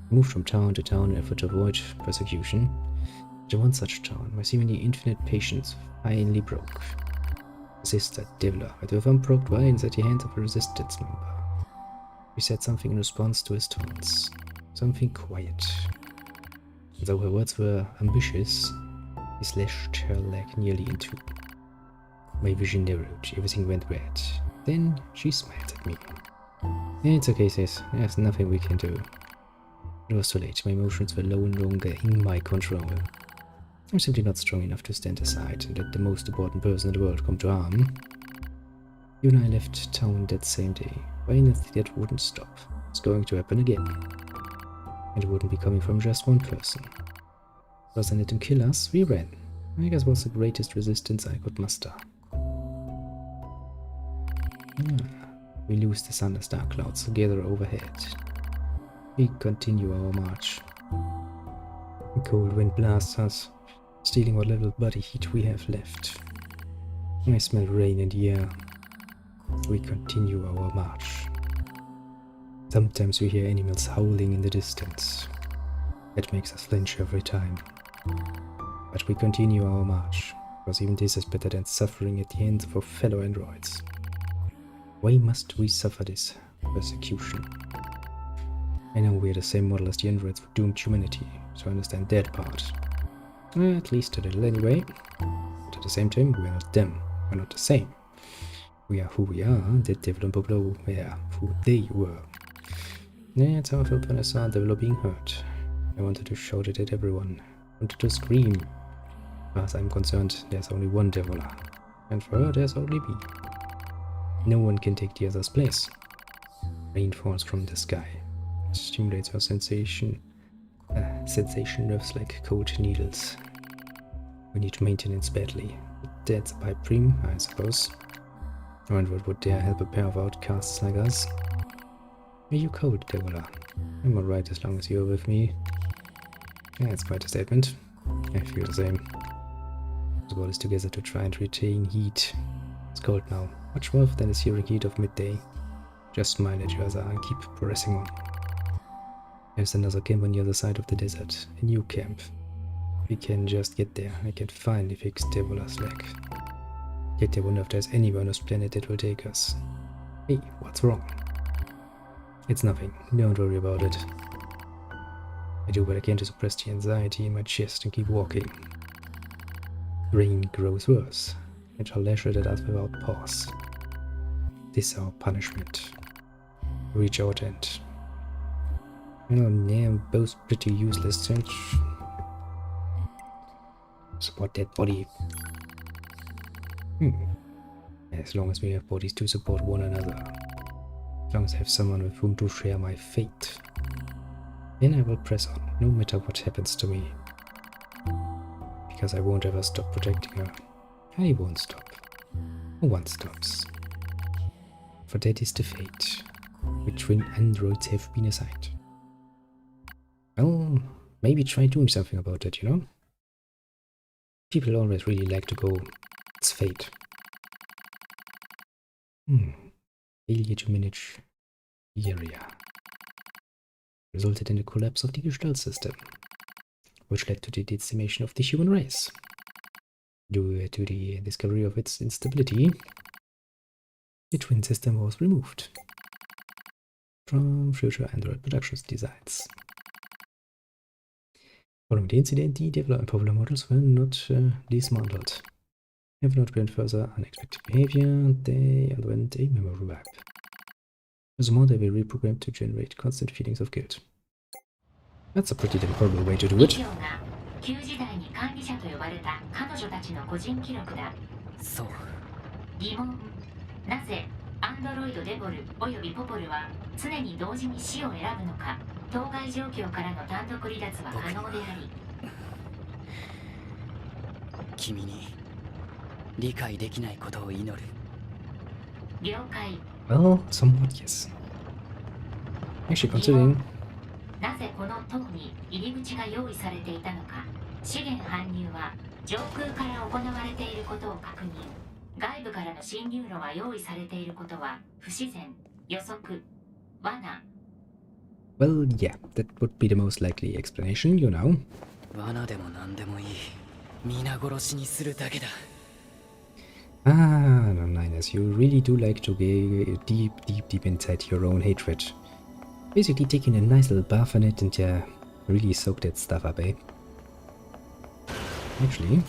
We moved from town to town in an effort to avoid persecution. To one such town, where seemingly infinite patience finally broke. My sister, Devla, had with unprovoked violence at the hands of a resistance member. We said something in response to his taunts. Something quiet. And though her words were ambitious, he slashed her leg nearly in two. My vision narrowed, everything went red. Then she smiled at me. It's okay, sis. There's nothing we can do. It was too late. My emotions were no longer in my control. I'm simply not strong enough to stand aside and let the most important person in the world come to harm. You and I left town that same day. Violence that wouldn't stop. It's going to happen again. And it wouldn't be coming from just one person. Rather than let him kill us, we ran. I guess it was the greatest resistance I could muster. We lose the sun as dark clouds gather overhead. We continue our march. The cold wind blasts us, stealing what little body heat we have left. I smell rain in the air. We continue our march. Sometimes we hear animals howling in the distance. That makes us flinch every time. But we continue our march, because even this is better than suffering at the hands of our fellow androids. Why must we suffer this persecution? I know we're the same model as the androids for doomed humanity, so I understand that part. At least a little anyway. But at the same time, we're not them. We're not the same. We are who we are, that developer below were who they were. That's how I felt when I saw Devil being hurt. I wanted to shout it at everyone. I wanted to scream. As far as I'm concerned, there's only one Devola. And for her, there's only me. No one can take the other's place. Rain falls from the sky. It stimulates her sensation nerves like cold needles. We need maintenance badly. That's a pipe dream, I suppose. And what would dare help a pair of outcasts like us? Are you cold, Devola? I'm alright as long as you're with me. Yeah, it's quite a statement. I feel the same. The world is together to try and retain heat. It's cold now, much more than the searing heat of midday. Just smile at each other and keep pressing on. There's another camp on the other side of the desert, a new camp. We can just get there. I can finally fix Devola's leg. Yet I wonder if there's anyone on this planet that will take us. Hey, what's wrong? It's nothing. Don't worry about it. I do what I can to suppress the anxiety in my chest and keep walking. Rain grows worse. It shall lash at us without pause. This is our punishment. Reach out and... yeah, both pretty useless. Support that body. As long as we have bodies to support one another. As long as I have someone with whom to share my fate. Then I will press on, no matter what happens to me. Because I won't ever stop protecting her. I won't stop. No one stops. For that is the fate which twin androids have been assigned. Well, maybe try doing something about it, you know? People always really like to go, it's fate. Failure to manage the area resulted in the collapse of the Gestalt system, which led to the decimation of the human race. Due to the discovery of its instability, the twin system was removed from future android production designs. Following the incident, the developed and popular models were not dismantled. Have not prevent further unexpected behavior, they underwent a memory wipe. Furthermore, they were reprogrammed to generate constant feelings of guilt. That's a pretty damn horrible way to do it. 旧時代に管理者と呼ばれた彼女たちの個人記録だ。そう。疑問。なぜアンドロイドデボルおよびポポルは常に同時に死を選ぶのか。当該状況からの単独離脱は可能であり。君に理解できないことを祈る。了解。Well, somewhat yes. Actually, considering なぜこの塔に入り口が用意されていたのか。資源搬入は上空から行われていることを確認。外部からの侵入路は用意されていることは不自然、予測、罠。Well, yeah, that would be the most likely explanation, you know. 罠でも何でもいい。皆殺しにするだけだ。Ah, no, Linus, you really do like to go deep, deep, deep inside your own hatred. Basically taking a nice little bath in it and really soak that stuff up, eh? Actually,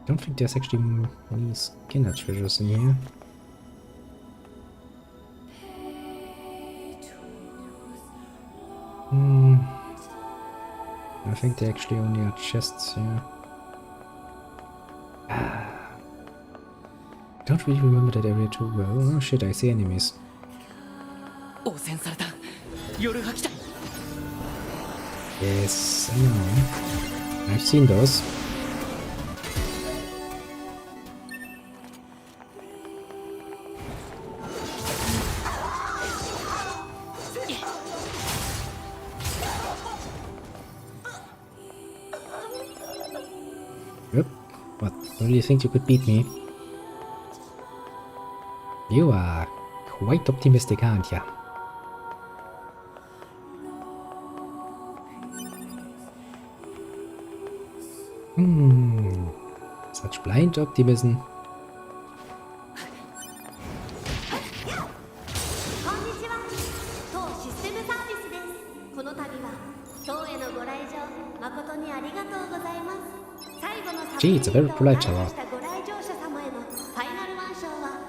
don't think there's actually any Skinner treasures in here. I think they actually only are chests here. Don't really remember that area too well. Oh shit, I see enemies. 汚染された夜吐き隊。 Yes, I know. I've seen those. Yep. What? Really think you could beat me? You are quite optimistic, aren't you? Such blind optimism. こんにちは。当システムサービスです。この度は当へのご来場誠にありがとうございます。最後のサプリ Gee, it's a very polite と shower. したご来場者様へのファイナルワンショーは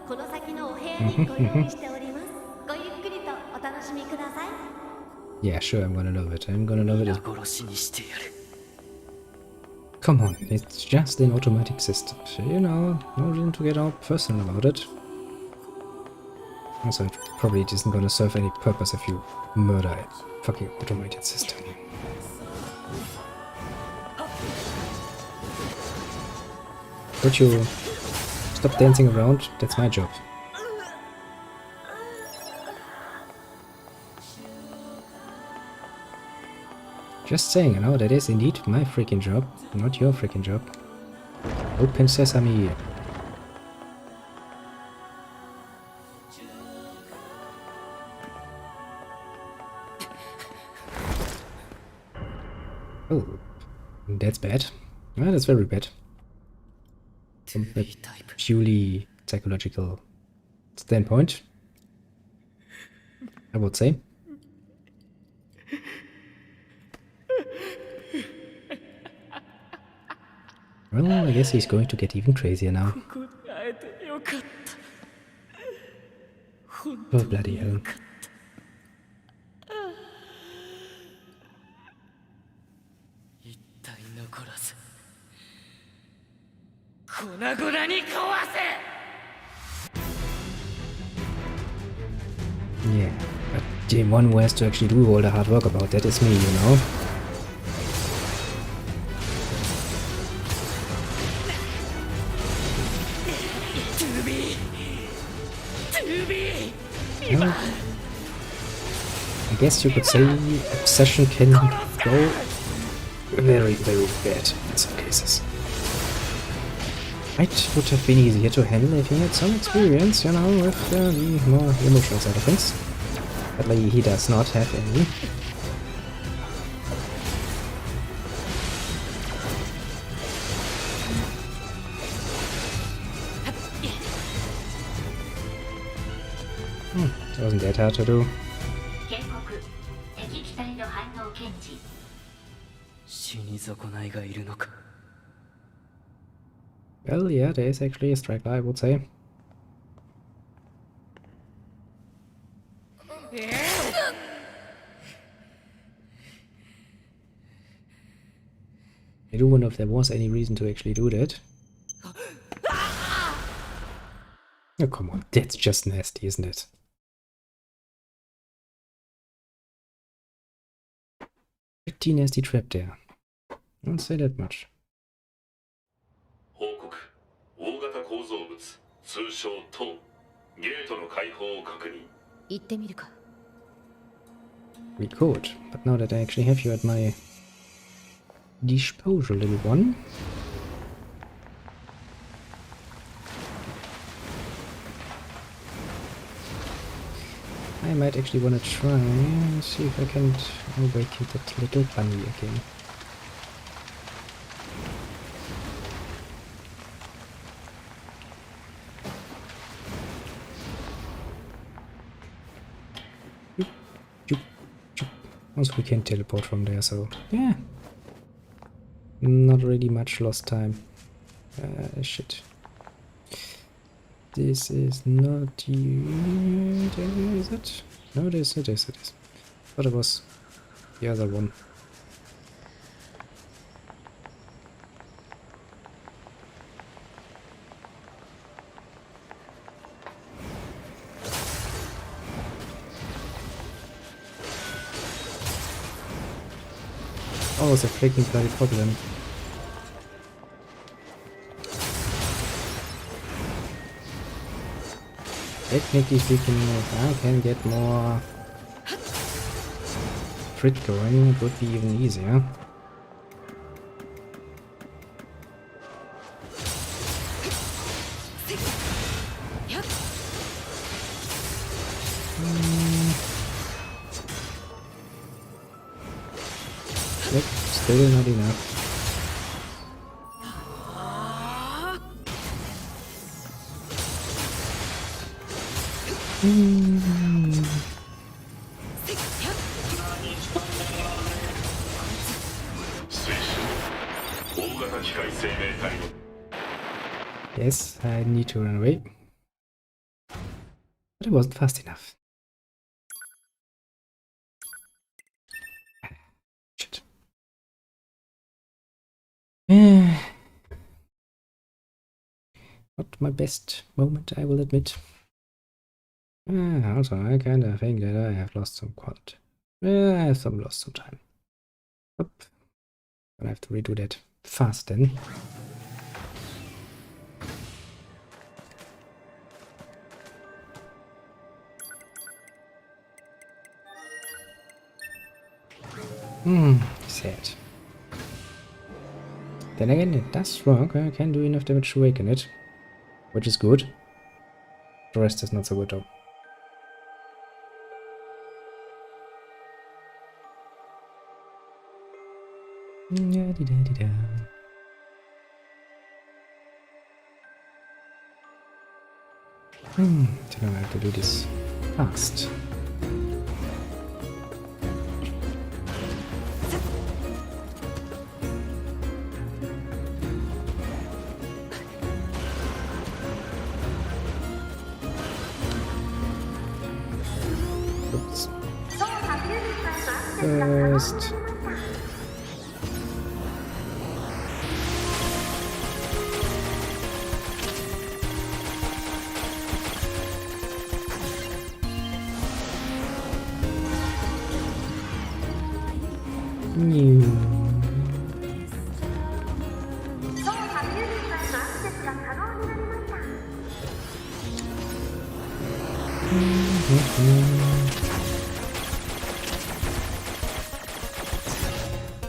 この先のお部屋にご用意しております。ごゆっくりとお楽しみください。 Yeah, sure, I'm gonna love it. I'm gonna love it. 殺しにしてやる Come on, it's just an automatic system. You know, no reason to get all personal about it. Also, it probably isn't gonna serve any purpose if you murder a fucking automated system. Would you stop dancing around? That's my job. Just saying, you know, that is indeed my freaking job, not your freaking job. Open sesame. Oh, that's bad. Well, that's very bad. From a purely psychological standpoint, I would say. Well, I guess he's going to get even crazier now. ここに会えてよかった本 Oh, bloody hell. 一体残らず粉々に壊せ Yeah, but the one who has to actually do all the hard work about that is me, you know? Well, I guess you could say obsession can go very, very bad in some cases. It would have been easier to handle if he had some experience, you know, with the more emotional side of things. But like, he does not have any. It wasn't that hard to do. 警告敵機体の反応検知死に損ないがいるのか Well, yeah, there is actually a strike, I would say. I do wonder if there was any reason to actually do that. Oh, come on, that's just nasty, isn't it? Pretty nasty trap there. I won't say that much. 報告大型構造物通称トンゲートの開放を確認行ってみるか We could, but now that I actually have you at my disposal, little one. I might actually want to try and see if I can awaken that little bunny again. Also, we can teleport from there, so yeah. Not really much lost time. Shit. This is not you. Is it? No, it is. It is. It is. But it was the other one. Oh, it's a freaking bloody problem. Technically speaking, if I can get more crit going, it would be even easier. Nope, still not enough. Yes, I need to run away. But it wasn't fast enough. Shit. Not my best moment, I will admit. Also, I kinda think that I have lost some quality. I have lost some time. Oop. Gonna have to redo that fast then. Sad. Then again, it does work. I can do enough damage to awaken it, which is good. The rest is not so good though. Da-di-da-di-da. So now I have to do this fast. Oops. First.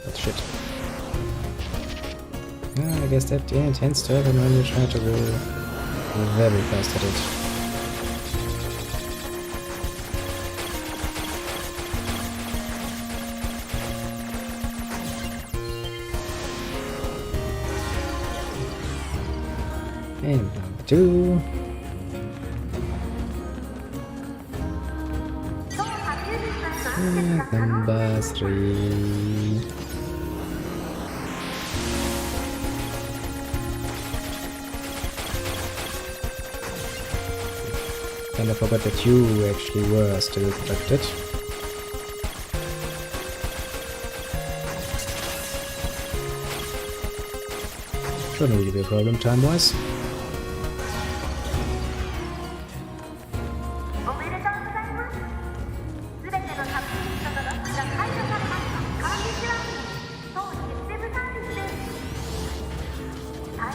That's shit. I guess that tends to happen when you try to go very fast at it. And number 2. And number 3. And I forgot that you actually were still protected. Shouldn't really be a problem time-wise.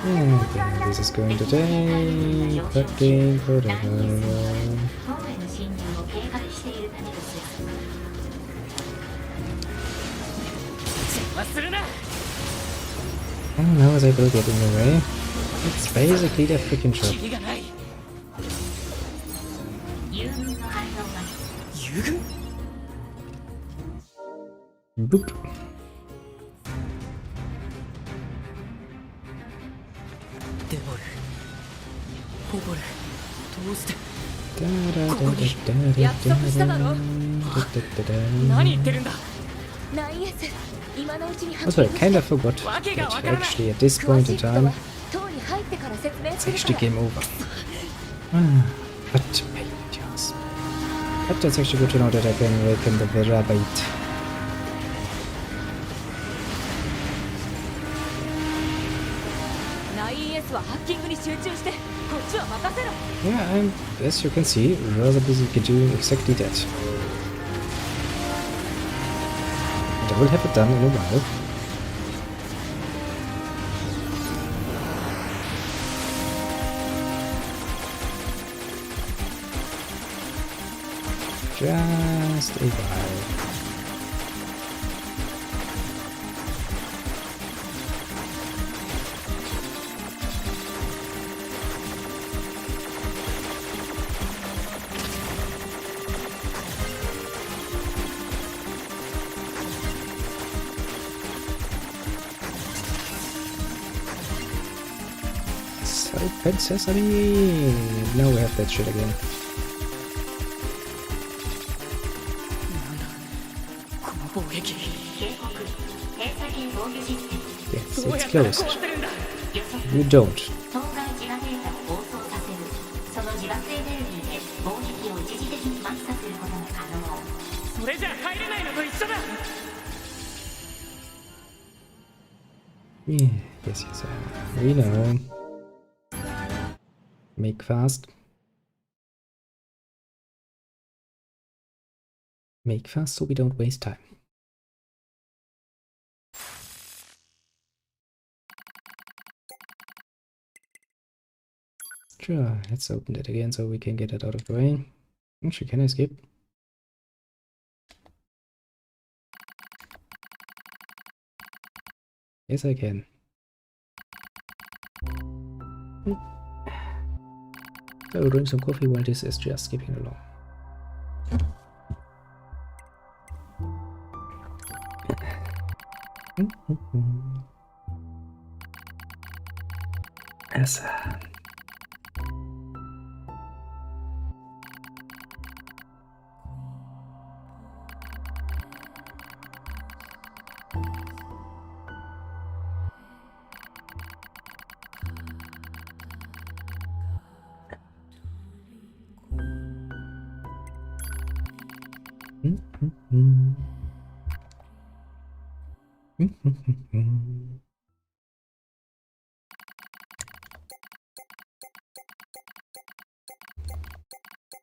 And this is going to take fucking forever. And how was I able to get in the way? It's basically the freaking shot. Boop. Also, I kind of forgot that actually at this point in time, it's actually game over. But yes. But that's actually good to know that I can awaken the Verabite. Yeah, I'm, as you can see, rather busy doing exactly that. And I will have it done in a while. Just a while. Open sesame! Now we have that shit again. この防壁警告閉鎖系防御システム Yes, どう it's やったら closed. 壊せるんだ 予測 You don't. 当該自我データを暴走させるその自爆エネルギーで防壁を一時的に麻痺させることが可能それじゃ入れないのと一緒だ Yeah, yes, we know. Make fast. Make fast so we don't waste time. Sure, let's open it again so we can get it out of the way. Actually, can I skip? Yes, I can. I will drink some coffee while this is just skipping along. Yes.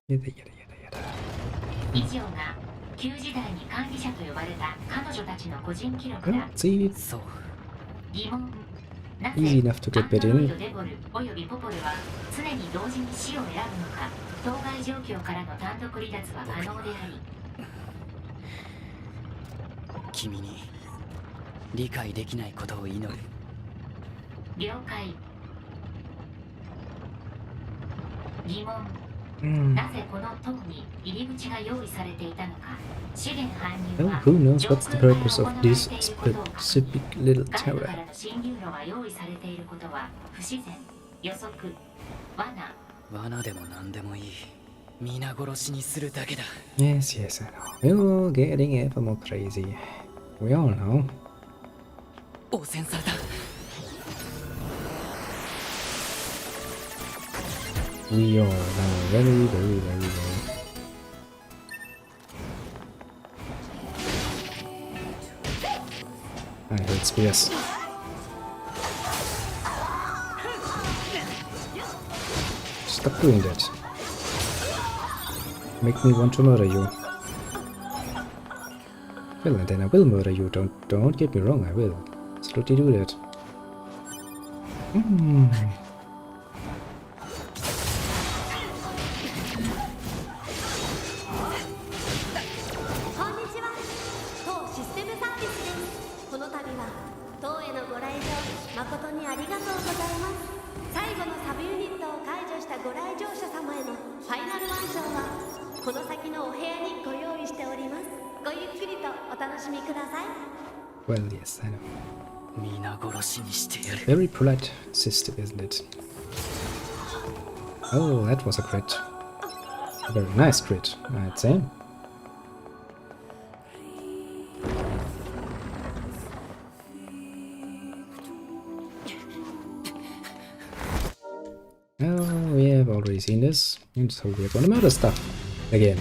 Yada yada yada yada. 以上が旧時代に管理者と呼ばれた彼女たちの個人記録 Oh, だ see, そう疑問なぜ easy enough to ア get ン bit ドロイ in. ドデボルおよびポポルは常に同時に死を選ぶのか当該状況からの単独離脱は可能であり君に理解できないことを祈る。了解疑問 Mm. なぜこの塔に入り口が用意されていたのか資源搬入 Oh, は who knows 上 what's the 空から purpose 行 of われ this ていることを確認 specific little 外部か tower? らの侵入路が用意されていることは不自然予測罠罠でも何でもいい。皆殺しにするだけだ。 Yes, yes, I know. You're getting ever more crazy. We all know. 汚染された We all know very, very, very well. I hate spears. Stop doing that. Make me want to murder you. Well, and then I will murder you. Don't get me wrong. I will absolutely do that. Hmm. こんにちは当システムサービスですこの度は当へのご来場誠にありがとうございます最後のサブユニットを解除したご来場者様へのファイナルワンショーはこの先のお部屋にご用意しておりますごゆっくりとお楽しみください Well, yes, I know. 皆殺しにしてやる。 Very polite system, isn't it? Oh, that was a crit. A very nice crit, I'd say. Oh, we have already seen this. And so we're gonna murder stuff again.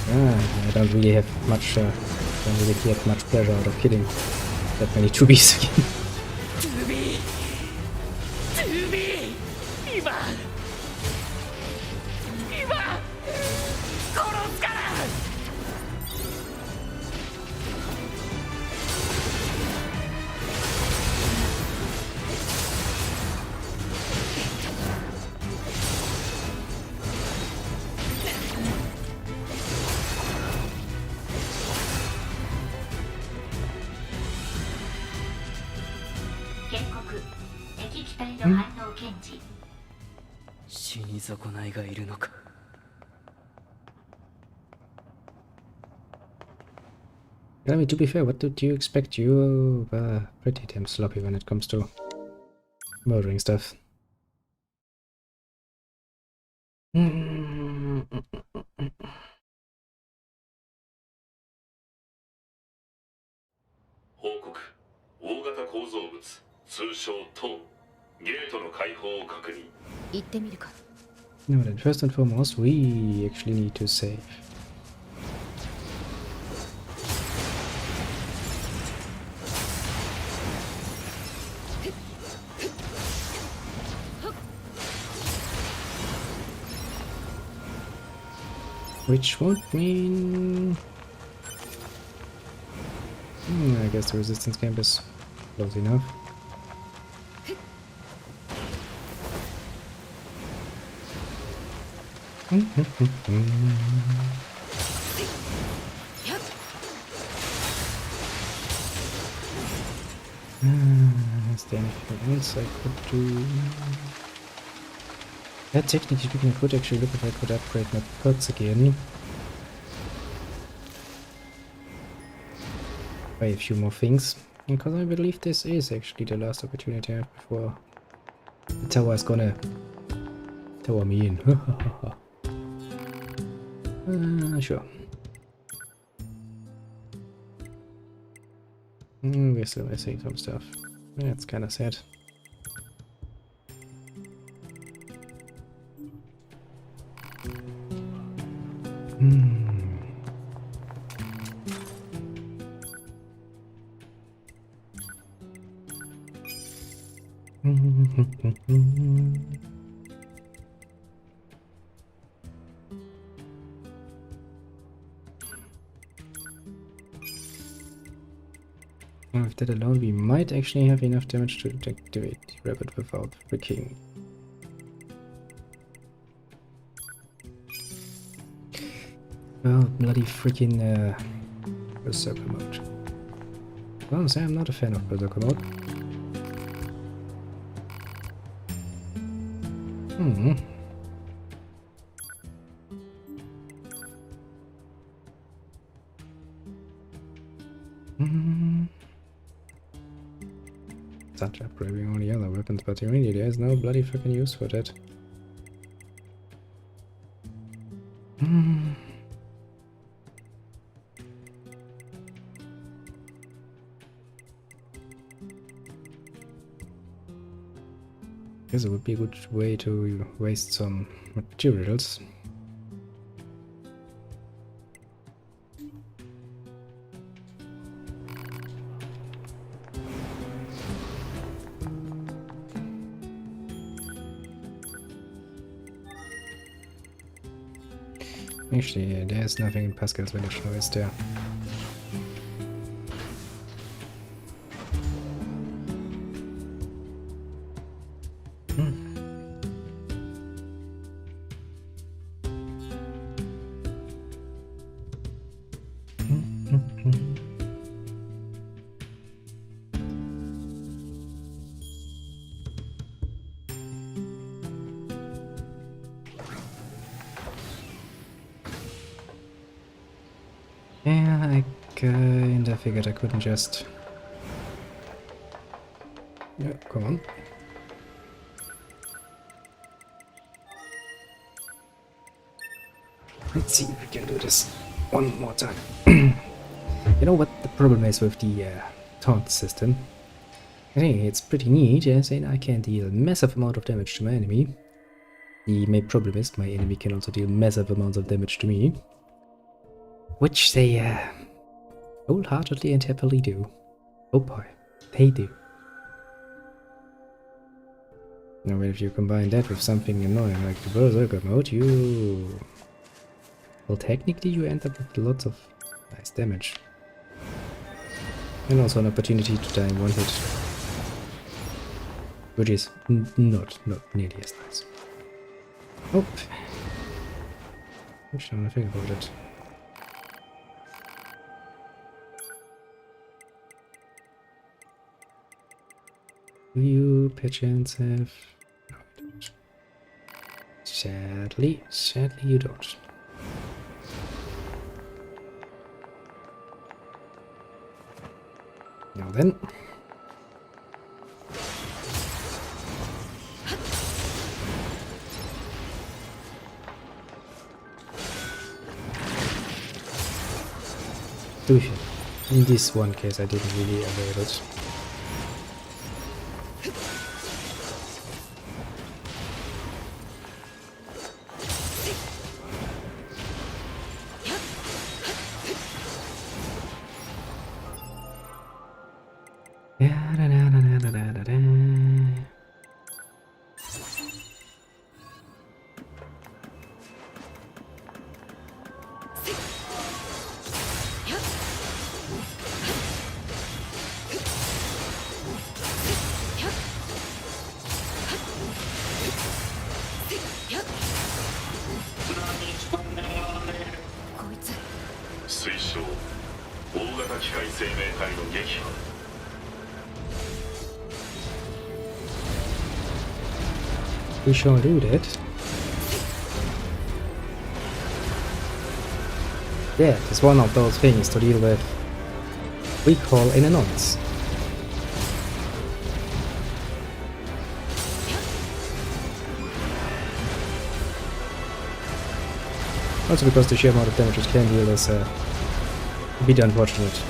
I don't really have much, don't really get much pleasure out of killing that many 2Bs again. 今殺すから 警告敵機体の反応検知死に損ないがいるのか。 I mean, to be fair, what did you expect? You pretty damn sloppy when it comes to Murdering stuff. Mm. 報告大型構造物通称トンゲートの開放を確認 行ってみるか。 No, then first and foremost, we actually need to save. Which won't mean... I guess the resistance camp is close enough. Is there anything else I could do? Yeah, technically speaking, I could actually look if I could upgrade my pods again. Buy a few more things. Because I believe this is actually the last opportunity I have before the tower is gonna tower me in. Sure. We're still missing some stuff. That's kinda sad. With that alone, we might actually have enough damage to activate the rabbit without bricking. Oh, bloody freaking Berserker mode. Well, say I'm not a fan of Berserker mode. Such upgrading all the other weapons, but really there's no bloody fucking use for that. Guess it would be a good way to waste some materials. Actually, there's nothing in Pascal's village now, is there? Yeah, I kinda figured I couldn't just... Yeah, come on. Let's see if we can do this one more time. You know what the problem is with the taunt system? I think it's pretty neat, as in I can deal massive amount of damage to my enemy. The main problem is my enemy can also deal massive amounts of damage to me. Which they wholeheartedly and happily do. Oh boy, they do. Now if you combine that with something annoying like the Berserker mode, you... Well, technically you end up with lots of nice damage. And also an opportunity to die in one hit. Which is not nearly as nice. Oh! I'm trying to think about it. Do you perchance have... No, you don't. Sadly you don't. Now then. In this one case, I didn't really avoid it. We shall do that. Yeah, it's one of those things to deal with. We call an annoyance. Also because the sheer amount of damage it can deal is a bit unfortunate.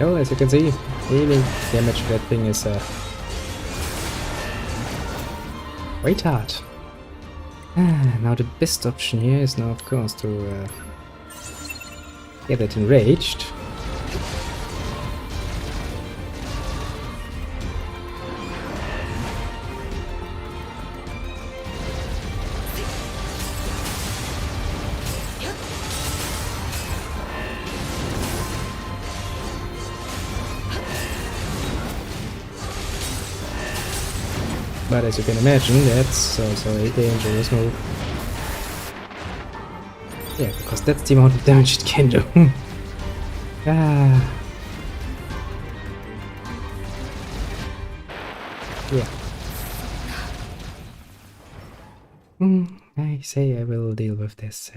Well, as you can see, healing damage that thing is quite hard. Now the best option here is now, of course, to get it enraged. But as you can imagine, that's also a dangerous move. Yeah, because that's the amount of damage it can do. Yeah. I say I will deal with this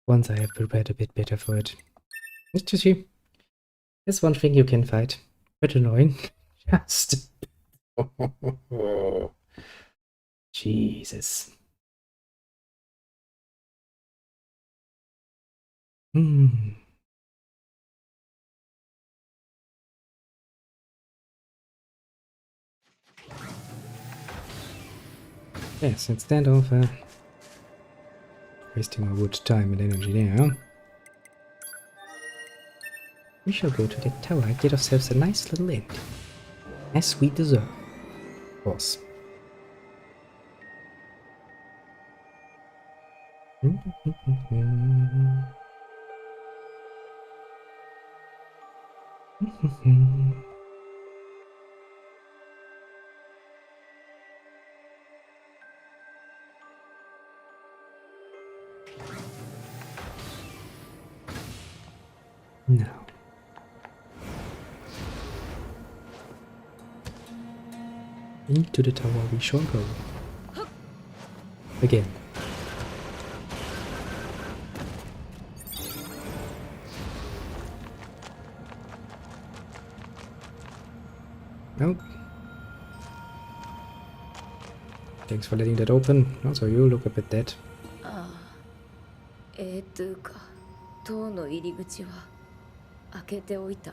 once I have prepared a bit better for it. Just to see. That's one thing you can fight. But annoying. Just. Jesus. Yes, instead of wasting our wood, time and energy there, we shall go to the tower and get ourselves a nice little inn. As we deserve, of course. Now, into the tower we shall go. Again. Nope. Thanks for letting that open. Also, you look a bit dead. 塔の入り口は開けておいた。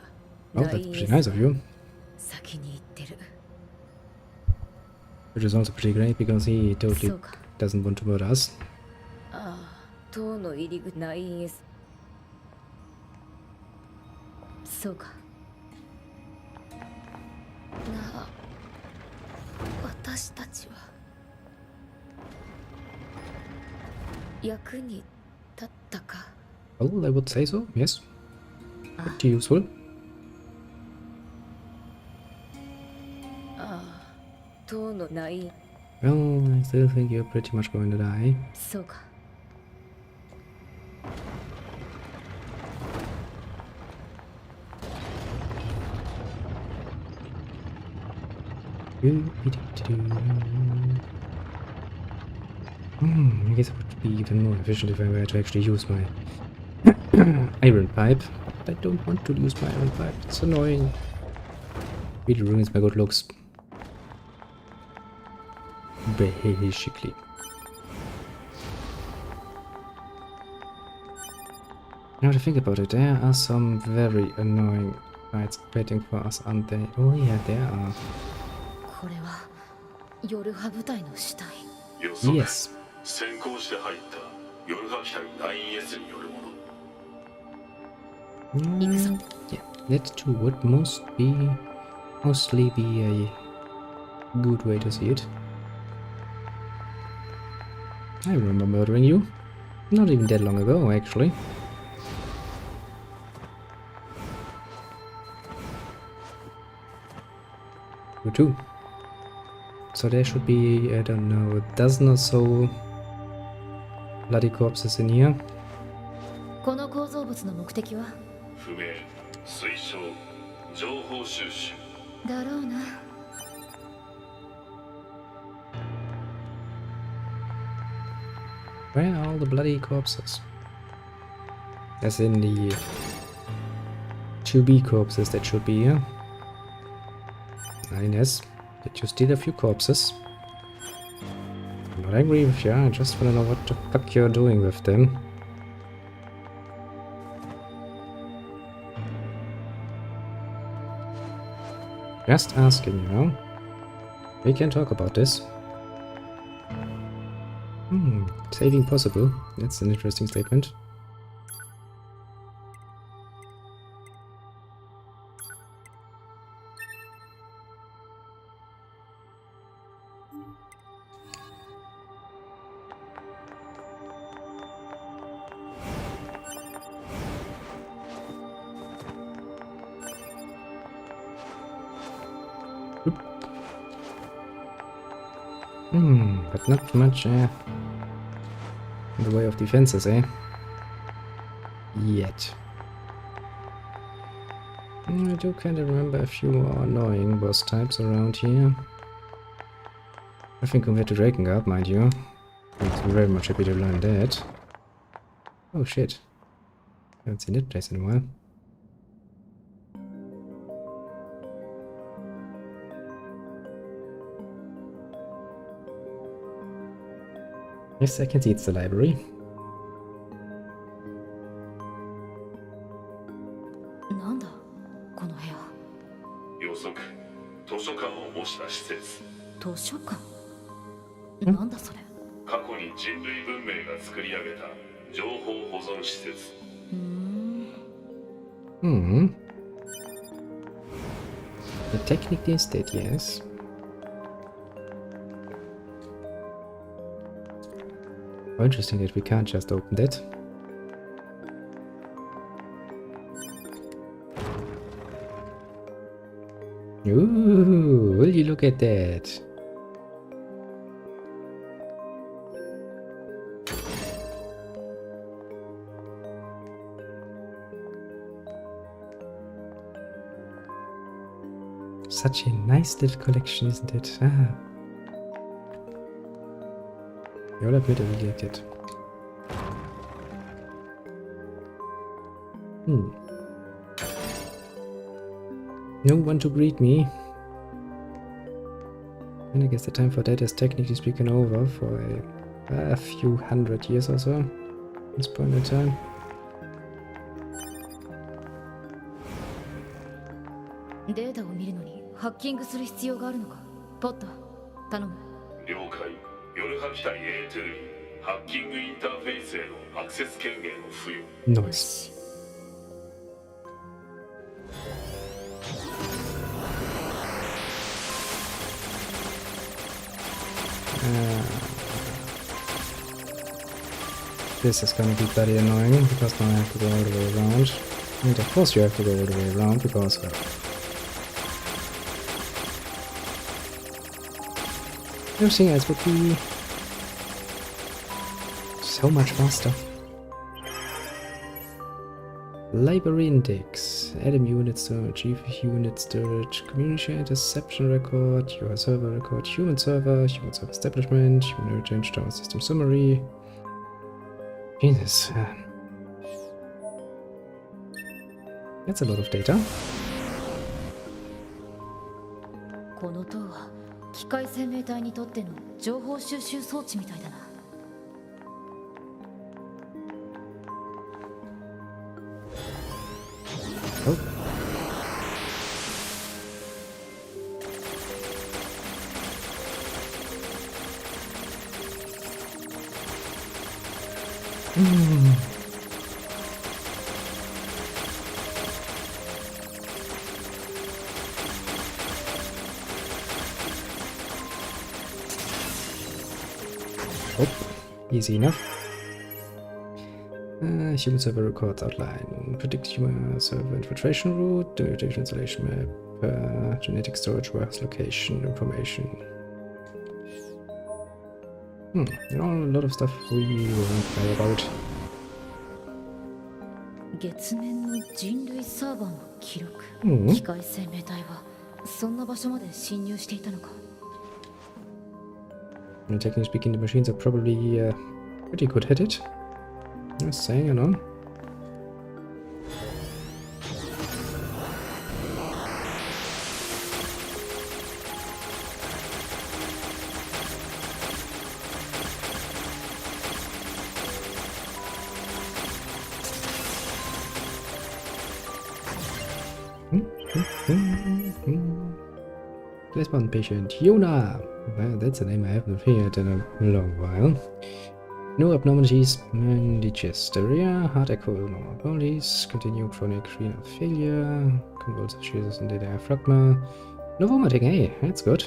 Oh, that's pretty nice of you. 先に行ってる。 Which is also pretty great because he totally doesn't want to murder us. ああ、塔の入り口 9S。そうか。なあ、私たちは役に立ったか。 Well, I would say so, yes. Pretty useful. ああ、塔の9。Well, I still think you're pretty much going to die. そうか。I guess it would be even more efficient if I were to actually use my iron pipe. But I don't want to use my iron pipe. It's annoying. Really ruins my good looks. Basically. Now to think about it, there are some very annoying fights waiting for us, aren't they? Oh yeah, there are. これは夜派部隊の死体。予測 Yes. 先行して入った夜派機体 9S によるもの 行くぞ。 Yeah, that too would mostly be a good way to see it. I remember murdering you. Not even that long ago, actually. You too. So there should be, I don't know, a dozen or so bloody corpses in here. この構造物の目的は？不明推奨情報収集だろうな。 Where are all the bloody corpses? As in the 2B corpses that should be here. Ines, did you steal a few corpses? I'm not angry with you, I just wanna know what the fuck you're doing with them. Just asking, you know? We can talk about this. Saving possible. That's an interesting statement. But not much in the way of defenses, eh? Yet. I do kind of remember a few more annoying boss types around here. I think compared to Drakengard, mind you. I'm very much happy to learn that. Oh shit. Haven't seen that place in a while. Yes, I can see it's the library. なんだこの部屋。予測図書館を模した施設図書館。なんだそれ。過去に人類文明が作り上げた情報保存施設 The technically is dead, yes. Oh, interesting that we can't just open that. Ooh, will you look at that? Such a nice little collection, isn't it? Ah. You'll admit I really like it. No one to greet me. And I guess the time for that is technically speaking over for a few hundred years or so. At this point in time. Data を見るのにハッキングする必要があるのか。ポッター、頼む。了解夜派機体 A2 にハッキングインターフェイスへのアクセス権限を付与 Nice. This is gonna be bloody annoying because now I have to go all the way around. And of course you have to go all the way around because Everything else would be so much faster. Library index, atom unit storage, unit storage, community interception record, your server record, human server establishment, human heritage tower system summary. Jesus. That's a lot of data. この塔は機械生命体にとっての情報収集装置みたいだな。Oh. Oh, easy enough. Human server records outline, predict human server infiltration route, mutation installation map, genetic storage warehouse location information. You know, a lot of stuff we won't care about. 月面の人類サーバーの記録。機械生命体はそんな場所まで侵入していたのか。Technically speaking, the machines are probably pretty good at it. Just saying, you know. Place one patient, Yona. Well, that's a name I haven't heard in a long while. No abnormalities in the chest area, hard echo, normal bodies, continued chronic renal failure, convulsive seizures in the diaphragma. No vomiting, hey, that's good.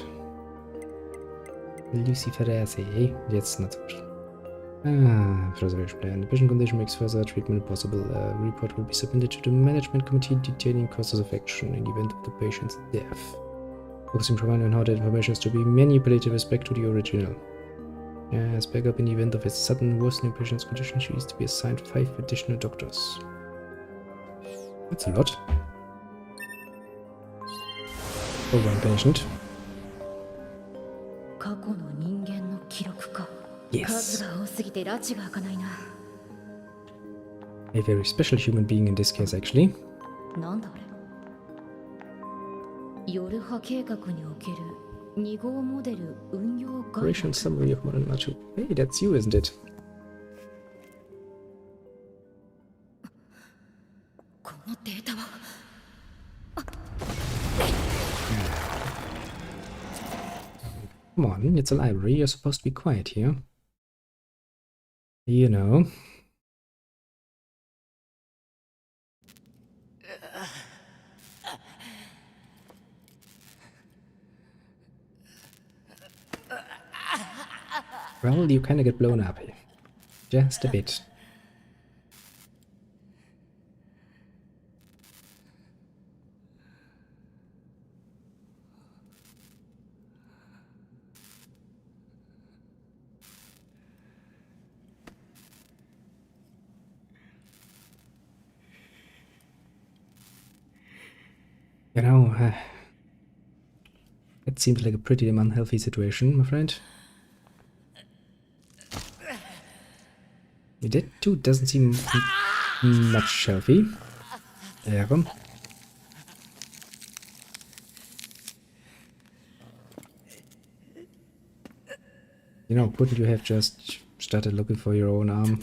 Luciferase, hey, that's not so good. Preservation plan. The patient condition makes further treatment possible. A report will be submitted to the management committee detailing causes of action in the event of the patient's death. Focusing primarily on how that information is to be manipulated with respect to the original. As backup in the event of a sudden worsening patient's condition, she is to be assigned 5 additional doctors. That's a lot. For one patient. Yes. A very special human being in this case, actually. 夜波計画における2号モデル運用概 Operation summary of modern Machu. Hey, that's you, isn't it? このデータは Come on, it's a library. You're supposed to be quiet here. You know. Well, you kinda get blown up here. Just a bit. You know, it seems like a pretty unhealthy situation, my friend. That too doesn't seem much healthy. Yeah, come. You know, couldn't you have just started looking for your own arm?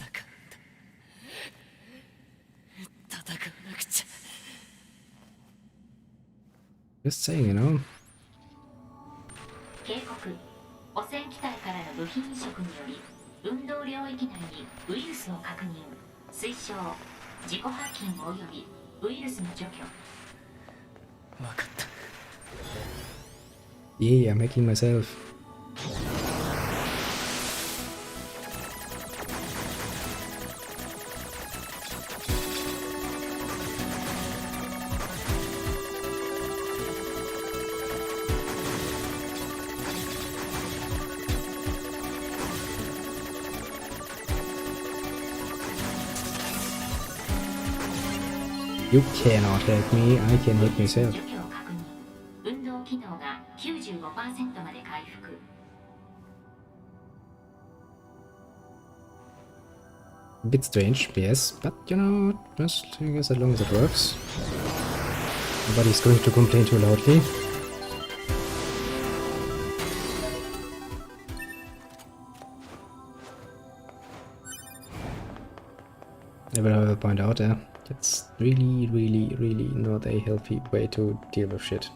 Just saying, you know. 警告。汚染機体からの部品移植により運動領域内にウイルスを確認。推奨。自己ハッキングおよびウイルスの除去。分かった。Yeah, I'm hacking myself. You cannot help me, I can help myself. 除去を確認。運動機能が 95% まで回復。 A bit strange, yes, but you know, just I guess as long as it works. Nobody's going to complain too loudly. I will point out that's really not a healthy way to deal with shit.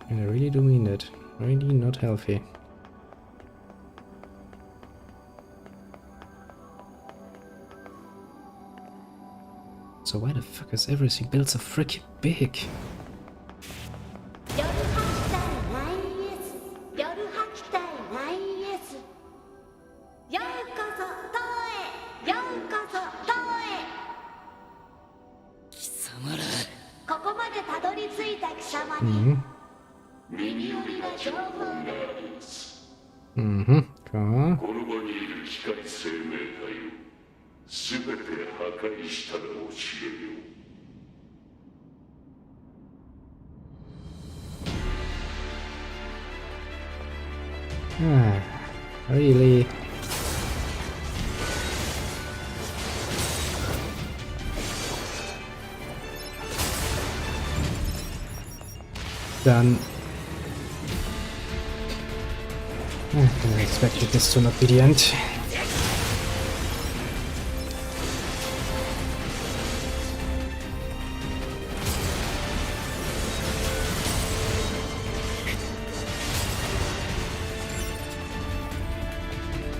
And I really do mean that. Really not healthy. So why the fuck is everything built so freaking big? 夜吐きたい 9S 夜吐きたい 9S ようこそ塔へようこそ塔へ貴様らここまでたどり着いた貴様に 耳寄りな情報があります。 Klar. この場にいる光生命体を全て破壊したら教えよう。 Really? Dann I expected this to not be the end.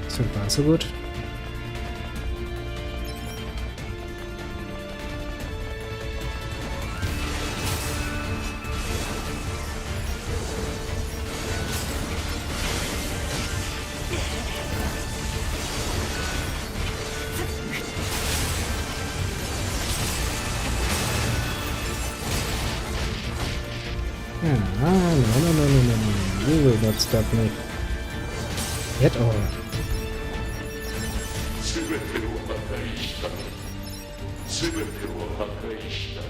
So far, so good. No. You will not stop me. At all. 全てを破壊したな。全てを破壊したな。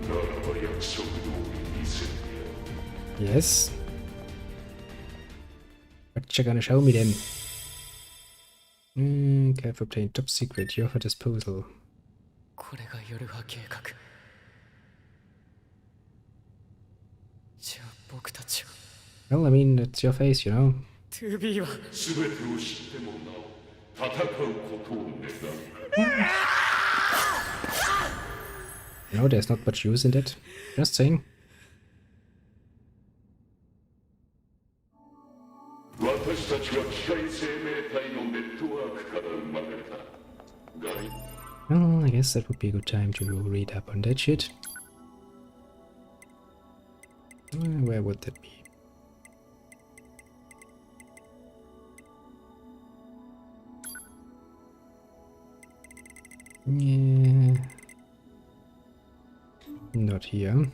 ならば約束通り見せてやる。 Yes. What you gonna show me then? Have obtained top secret, you're for disposal. これが夜波計画。じゃあ僕たちは Well, I mean, it's your face, you know. 2B は全てを知ってもなお戦うことを願う。 No, there's not much use in that. Just saying. 私たちは機械生命体のネットワークから生まれた。Well, I guess that would be a good time to read up on that shit. Where would that be? Yeah. Not here.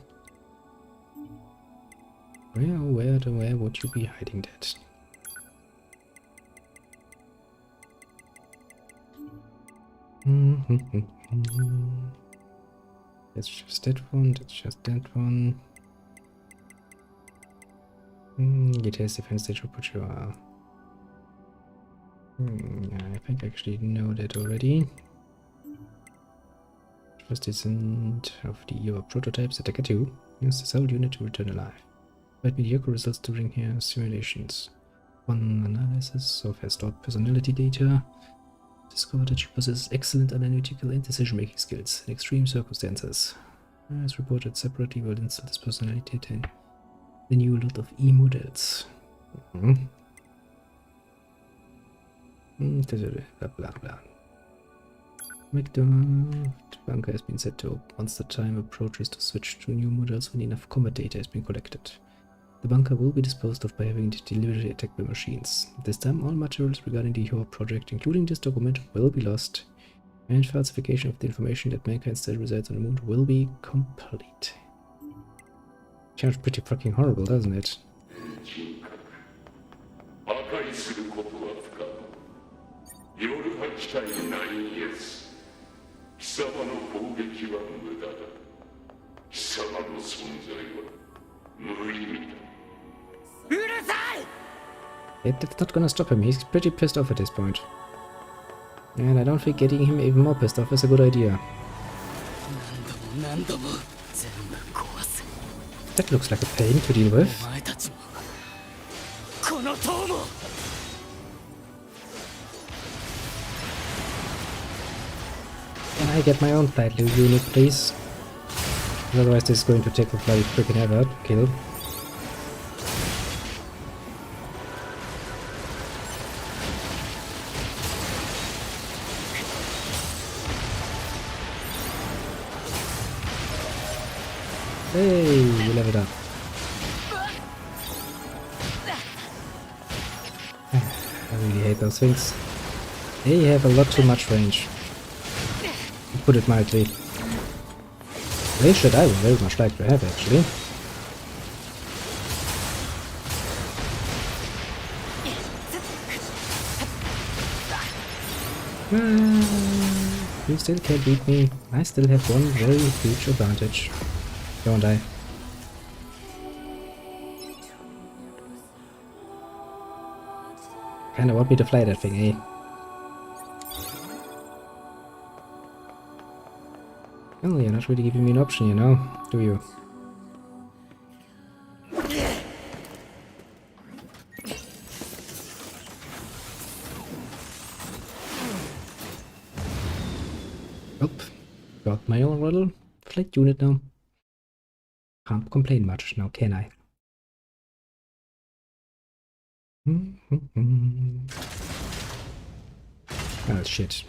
Where would you be hiding that? That's just that one, that's just that one. Details defense stage put you are. I think I actually know that already. First descent of the EO prototypes at Attacker 2. Use the whole unit to return alive. Quite mediocre results during here simulations. One analysis of her stored personality data. Discovered that she possesses excellent analytical and decision-making skills in extreme circumstances. As reported separately, will install this personality data in the new lot of E-models. Blah blah blah. McDonald bunker has been set to open once the time approaches to switch to new models when enough combat data has been collected. The bunker will be disposed of by having it deliberately attacked by machines. This time all materials regarding the Yor project, including this document, will be lost, and falsification of the information that mankind still resides on the moon will be complete. Sounds pretty fucking horrible, doesn't it? 破壊すたいないイエス。貴様の攻撃は無駄だ。貴様の存在は無意味だ。That's not gonna stop him. He's pretty pissed off at this point. And I don't think getting him even more pissed off is a good idea. 何度も全部壊す。 That looks like a pain to deal with. お前たちもこの塔も。 Can I get my own flight unit, please? Otherwise this is going to take a bloody freaking ever to kill. Hey, we leveled up. I really hate those things. They have a lot too much range. To put it mildly. Range that I would very much like to have, actually. You still can't beat me. I still have one very huge advantage. Don't I? Kinda want me to fly that thing, eh? Well, you're not really giving me an option, you know, do you? Nope. Got my own little flight unit now. Can't complain much now, can I? Oh shit.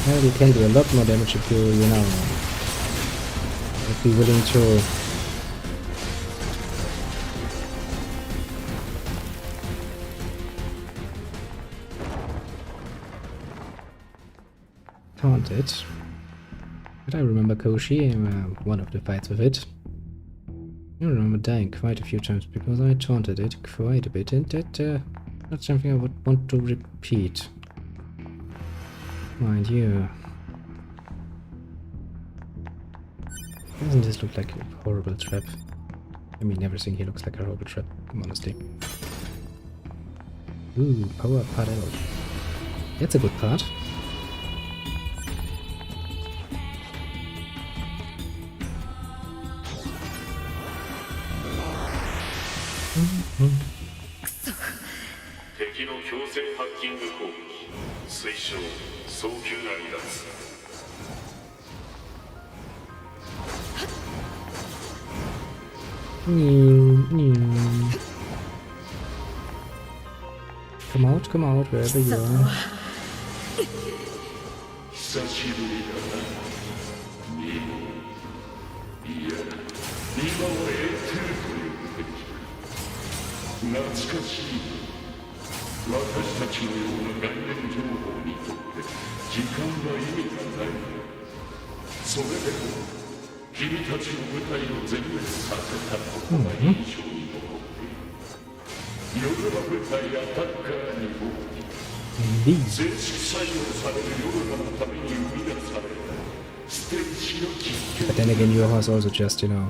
Well, you can do a lot more damage if you know, would be willing to taunt it. But I remember Koshi, one of the fights with it. I remember dying quite a few times because I taunted it quite a bit, and that's not something I would want to repeat. Mind you. Doesn't this look like a horrible trap? I mean, everything here looks like a horrible trap, honestly. Ooh, power part out. That's a good part. Come out, wherever you are. Indeed. But then again, your horse also just, you know,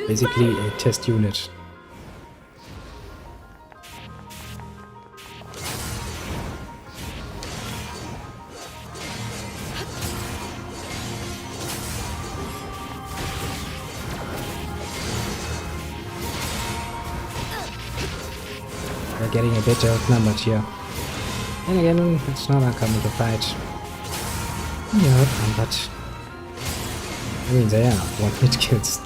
basically a test unit. We're getting a bit outnumbered here. And again, it's not uncommon to fight. Yeah, but I mean, they are one-hit kills.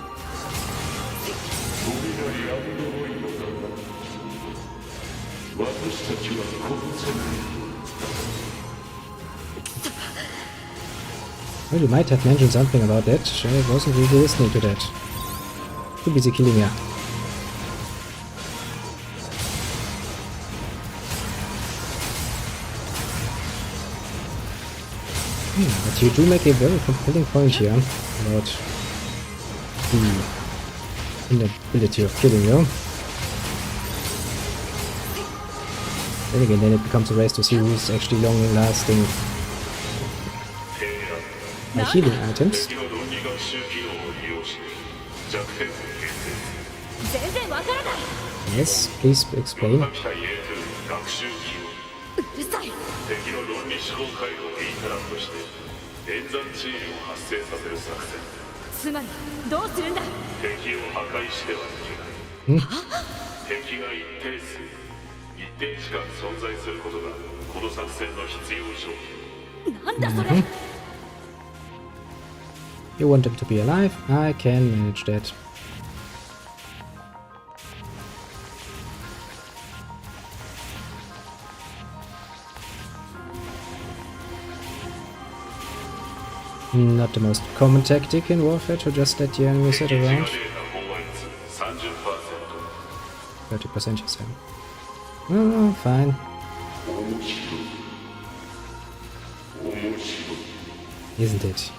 Well, you might have mentioned something about that. I wasn't really listening to that. Too busy killing ya. But you do make a very compelling point here about the inability of killing you. Then again, then it becomes a race to see who's actually long-lasting healing items. 敵の論理学習機能を利用して弱点を形成。全然わからない。 Yes, please explain. 破壊 A2 学習機能。うるさい。敵の論理思考回路をインタラプトして演算チームを発生させる作戦。つまりどうするんだ。敵を破壊してはいけない。敵が一定数、一定時間存在することがこの作戦の必要条件。なんだそれ。You want them to be alive? I can manage that. Not the most common tactic in warfare to just let the enemy sit around. 30% you say. Oh, fine. Isn't it?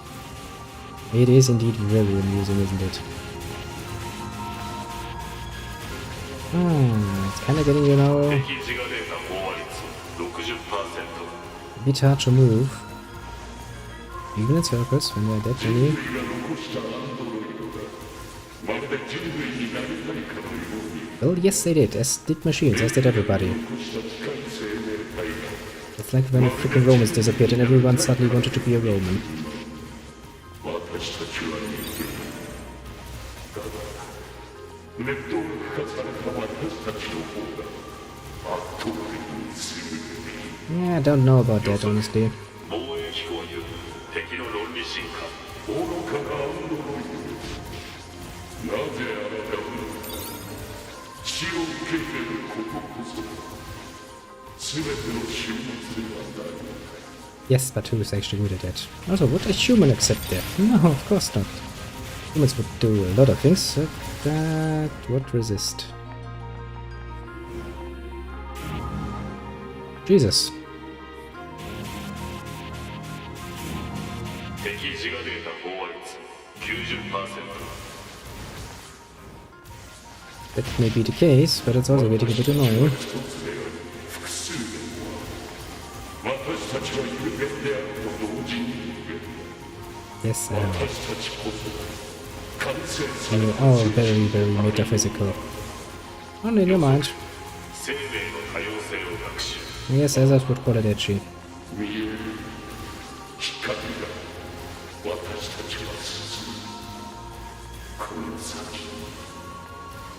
It is indeed very amusing, isn't it? It's kinda getting, you know, a bit hard to move. Even in circles, when there are that many. Well, yes they did, as did machines, as did everybody. It's like when the freaking Romans disappeared and everyone suddenly wanted to be a Roman. Yeah, I don't know about that, honestly. 敵の論理進化愚かなアンドロイド。なぜあなたは死を受け入れることこそ全ての終末ではない。 Yes, but who is actually good at that? Also, would a human accept that? No, of course not. Humans would do a lot of things that would resist. Jesus. 敵自我データ飽和率 90%。 That may be the case, but it's also getting a bit annoying. 複数では私たちは有限であると同時に有限。 Yes, 私たちこそ完成され you're た all very, very metaphysical. Only in your mind. 生命の多様性を学習。 Yes, as I would call it edgy. 見える光が私たちは進む。この先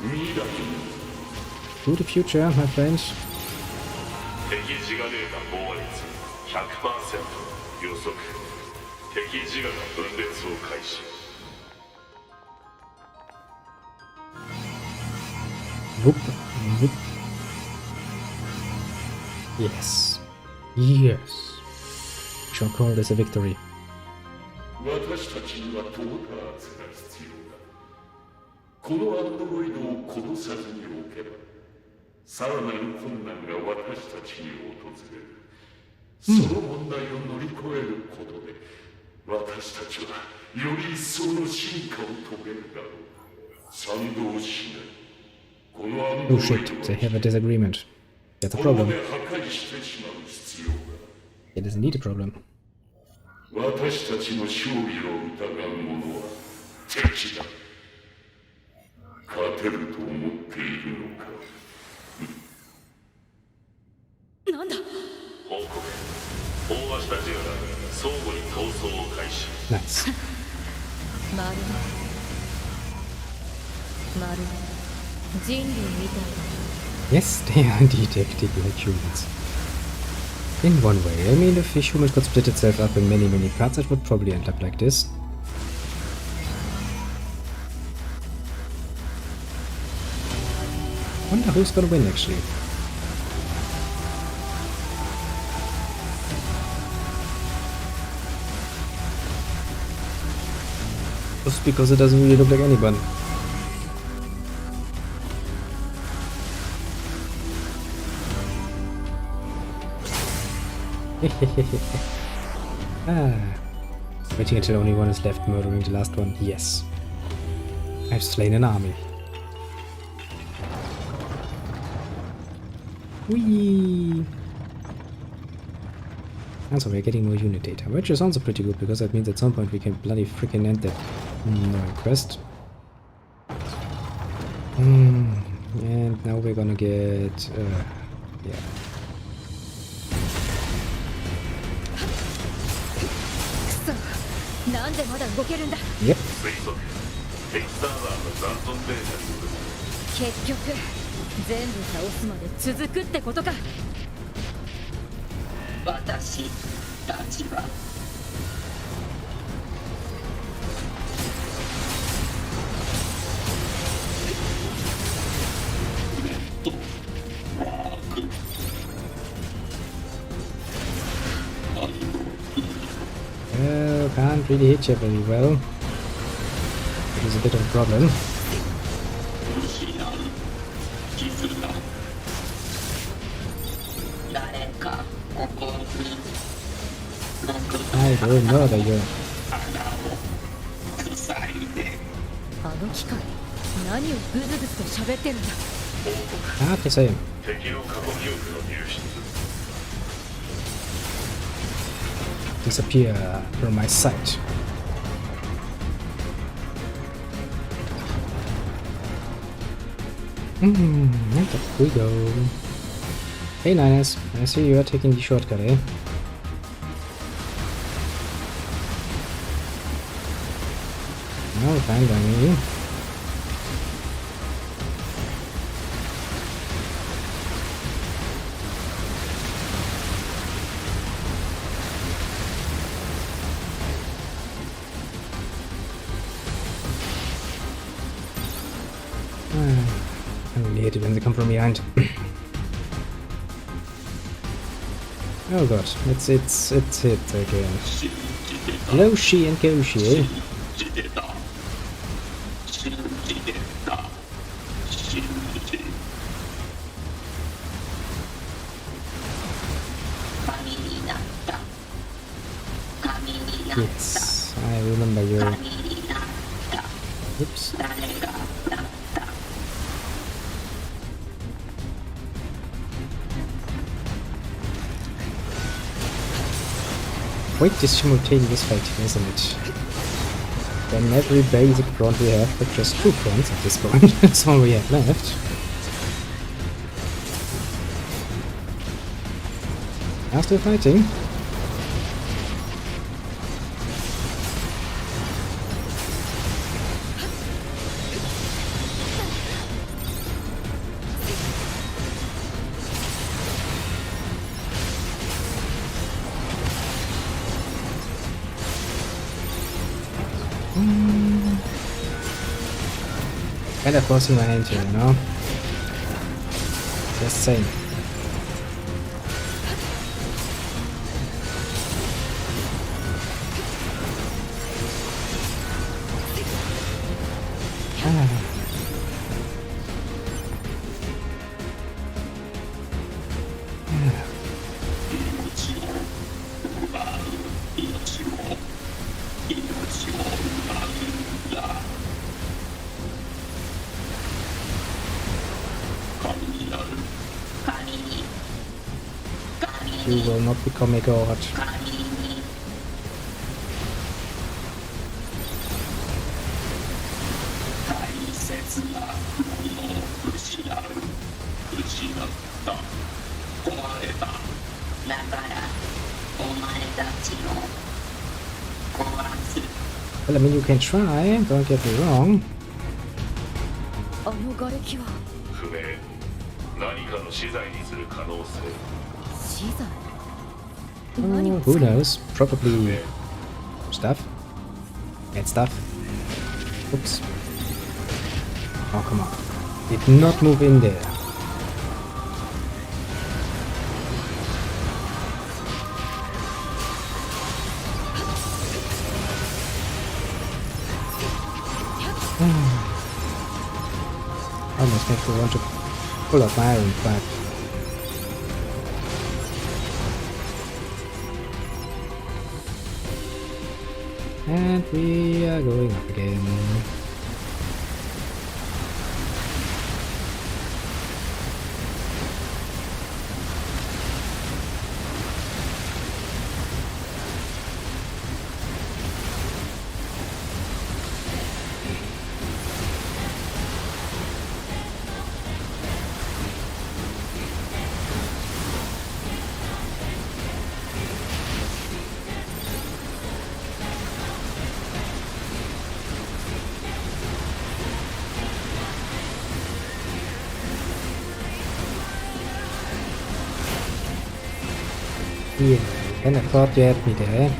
未来に To the future, my friend. 敵自我データ飽和率 100% 予測。敵自我が分裂を開始。 Whoop, whoop. Yes. Yes. We shall call this a victory. 私たちにはトーターズが必要だ。このアンドロイドを殺さずにおけば、さらなる困難が私たちに訪れる。その問題を乗り越えることで、私たちはより一層の進化を遂げるだろう。賛同しない。このアンド Oh ロイ shit, ド they は have a disagreement. That's a この problem. で破壊してしまう必要が。 It is indeed a problem. 私たちの勝利を疑う者は敵だ。勝てると思っているのか。なんだ。報告。大和たちが相互に闘争を開始。 Nice. まるで人類みたいだ。 Yes, they are indeed acting like humans. In one way, I mean, if a human could split itself up in many, many parts, it would probably end up like this. Wonder who's gonna win, actually. Just because it doesn't really look like anyone. Waiting until only one is left, murdering the last one. Yes. I've slain an army. Whee! And so we're getting more unit data, which is also pretty good, because that means at some point we can bloody freaking end that quest. And now we're gonna get... yeah. Yep. 結局全部倒すまで続くってことか。私たちはWell, can't really hit you very well. It is a bit of a problem. I will murder you. あの機械何をグズグズと喋ってるんだ。 Hard to say. 敵の過去記憶の入手 Disappear from my sight. And up we go. Hey Linus, I see you are taking the shortcut, eh? No, fine by me. I really hate it when they come from behind. Oh god, it's it again. Loshi and Goshi, eh? Yes, I remember you. Oops. Quite this simultaneous fighting, isn't it? Then every basic front we have, but just 2 fronts at this point. That's all we have left. After fighting. Kind of forcing my hand here, you know? Just saying. You will not become a god. Well, I mean, you can try, don't get me wrong. あの瓦礫は不明何かの資材にする可能性 資材。 Who knows? Probably stuff. Bad stuff. Oops. Oh, come on. Did not move in there. Almost makes me want to pull up my iron pipe. And we are going up again. Yeah, can afford to help me there.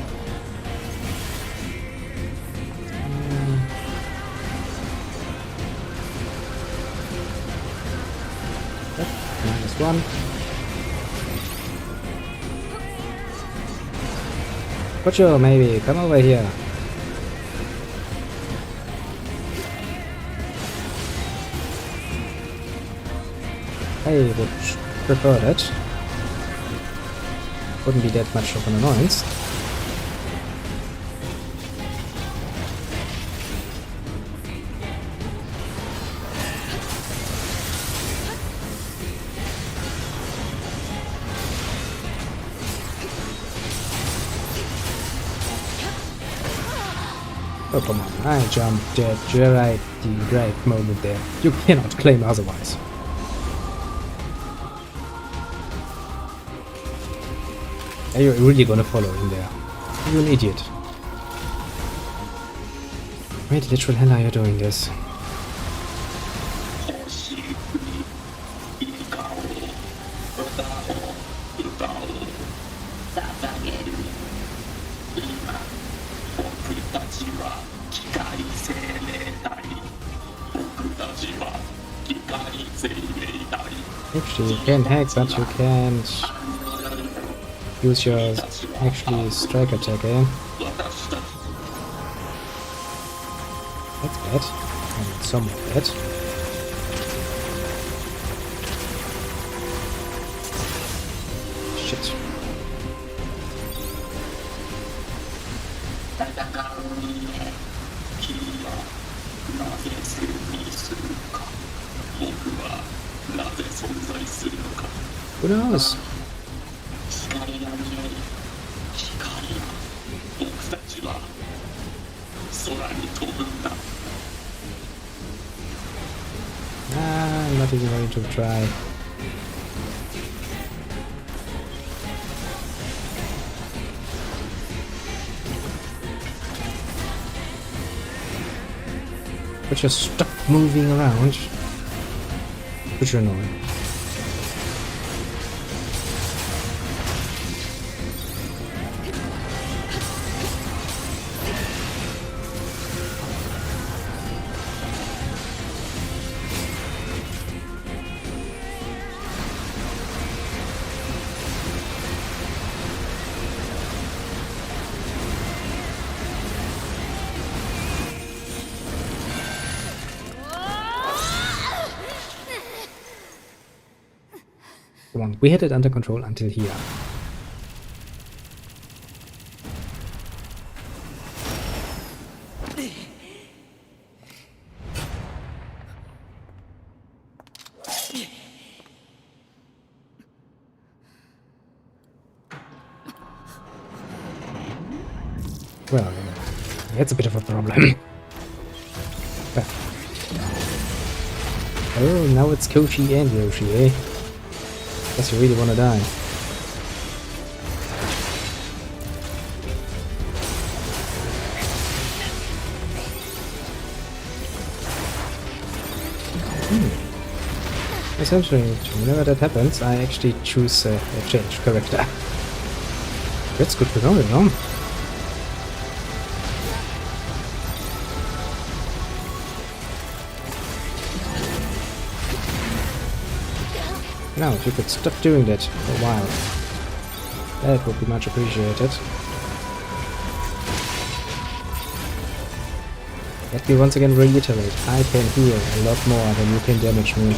-1. Kocho, maybe, come over here. I would prefer that. Wouldn't be that much of an annoyance. Oh come on, I jumped at the right moment there. You cannot claim otherwise. Are you really gonna follow him there? You're an idiot. Why the literal hell are you doing this? Actually, you can hack, but you can't use your actually strike attack, eh? That's bad. I mean, somewhat bad. Shit. Who knows? I'm not even going to try. But you're stuck moving around, which are annoying. Come on, we had it under control until here. Well, that's a bit of a problem. Oh, now it's Koshi and Yoshi, eh? Guess you really wanna die. Essentially, whenever that happens, I actually choose a change character. That's good to know, you know? Now, if you could stop doing that for a while, that would be much appreciated. Let me once again reiterate, I can heal a lot more than you can damage me.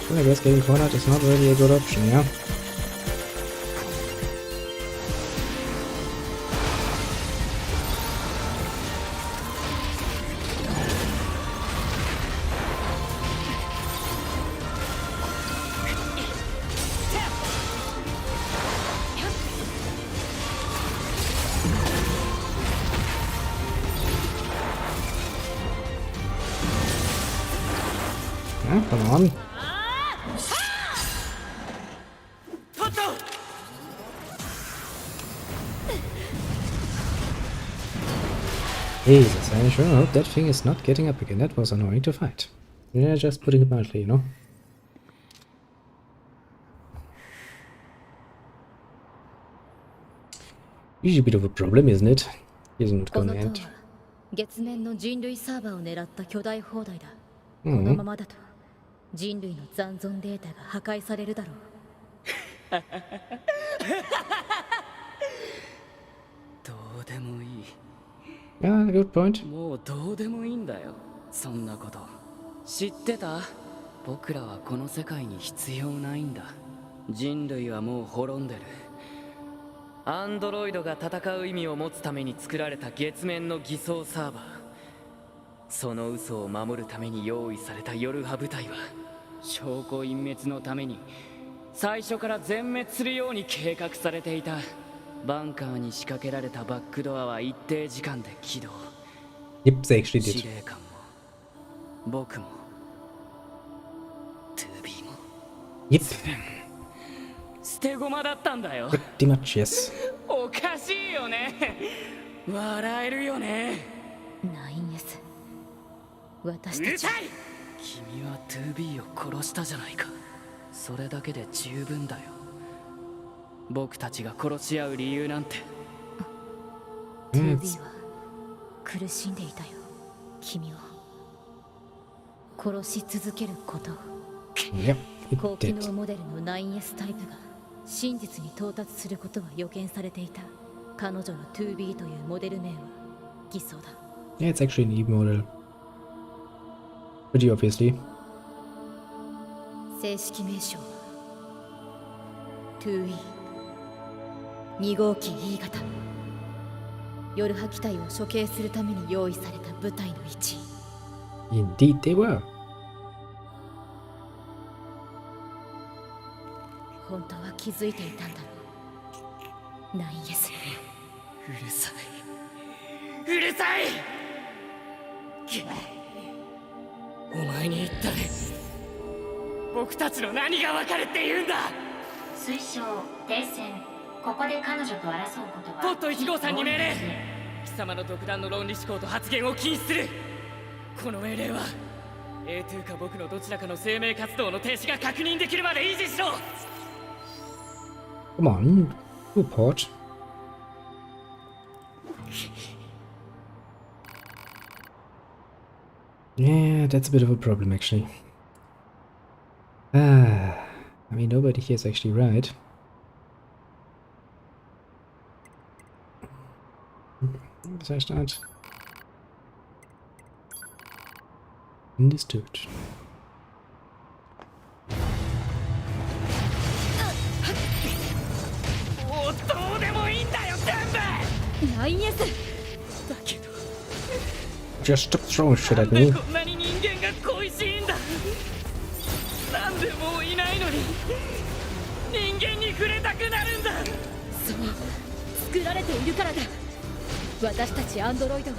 I guess getting cornered is not really a good option, yeah? Yeah, come on. Jesus, I sure hope that thing is not getting up again. That was annoying to fight. Yeah, just putting it mildly, you know. Usually a bit of a problem, isn't it? Isn't こ gonna の塔 end. は月面の人類サーバーを狙った巨大砲台だ。こ Mhm. のままだと人類の残存データが破壊されるだろう。どうでもいい。 Yeah, good point. もうどうでもいいんだよ、そんなこと。知ってた？僕らはこの世界に必要ないんだ。人類はもう滅んでる。アンドロイドが戦う意味を持つために作られた月面の偽装サーバー。その嘘を守るために用意されたヨルハ部隊は証拠隠滅のために最初から全滅するように計画されていた。バンカーに仕掛けられたバックドアは一定時間で起動。 Yep, they actually 司 did. 令官も僕も 2B も Yep, 捨て駒だったんだよ。 pretty much, yes. おかしいよね。笑えるよね。 9S 私たちうるさい。君は 2B を殺したじゃないか。それだけで十分だよ。僕たちが殺し合う理由なんて。 2B は苦しんでいたよ。君を殺し続けること。 Yep, it 高機 did. 能モデルの 9S タイプが真実に到達することは予見されていた。彼女の 2B というモデル名は偽装だ。 Yeah, it's actually an E model. Pretty obviously. 正式名称は 2E 2号機 E 型。ヨルハ機体を処刑するために用意された部隊の一員。 Indeed, they were. 本当は気づいていたんだろう。9S うるさい。うるさい。お前に言ったね。僕たちの何が分かるって言うんだ。推奨停戦。ここで彼女と争うことはポット1号さんに命令。貴様の独断の論理思考と発言を禁止する。この命令は A2 か僕のどちらかの生命活動の停止が確認できるまで維持しろ。 Come on, report. Yeah, that's a bit of a problem, actually. I mean, nobody here is actually right. Was I start? Understood. もうどうでもいいんだよ全部。 9S だけど Just stop throwing shit な at んで me. こんなに人間が恋しいんだ。なんでもういないのに人間に触れたくなるんだ。そう作られているからだ。私たちアンドロイドは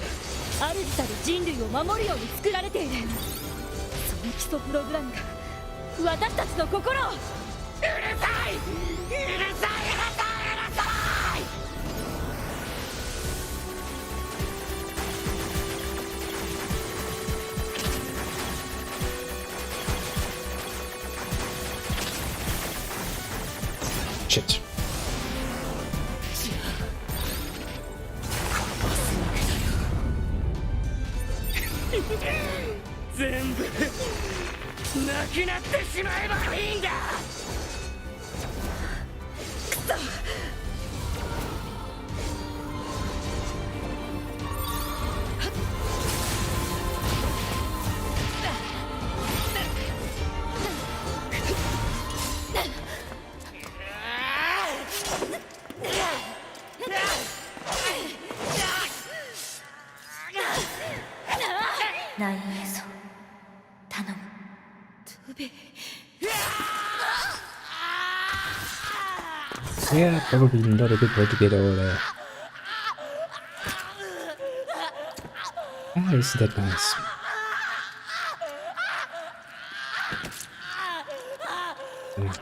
主たる人類を守るように作られている。その基礎プログラムが私たちの心を。うるさい。うるさいうるさい。 Shit. 全部なくなってしまえばいいんだ。Yeah, probably not a good way to get all there. Ah, isn't that nice?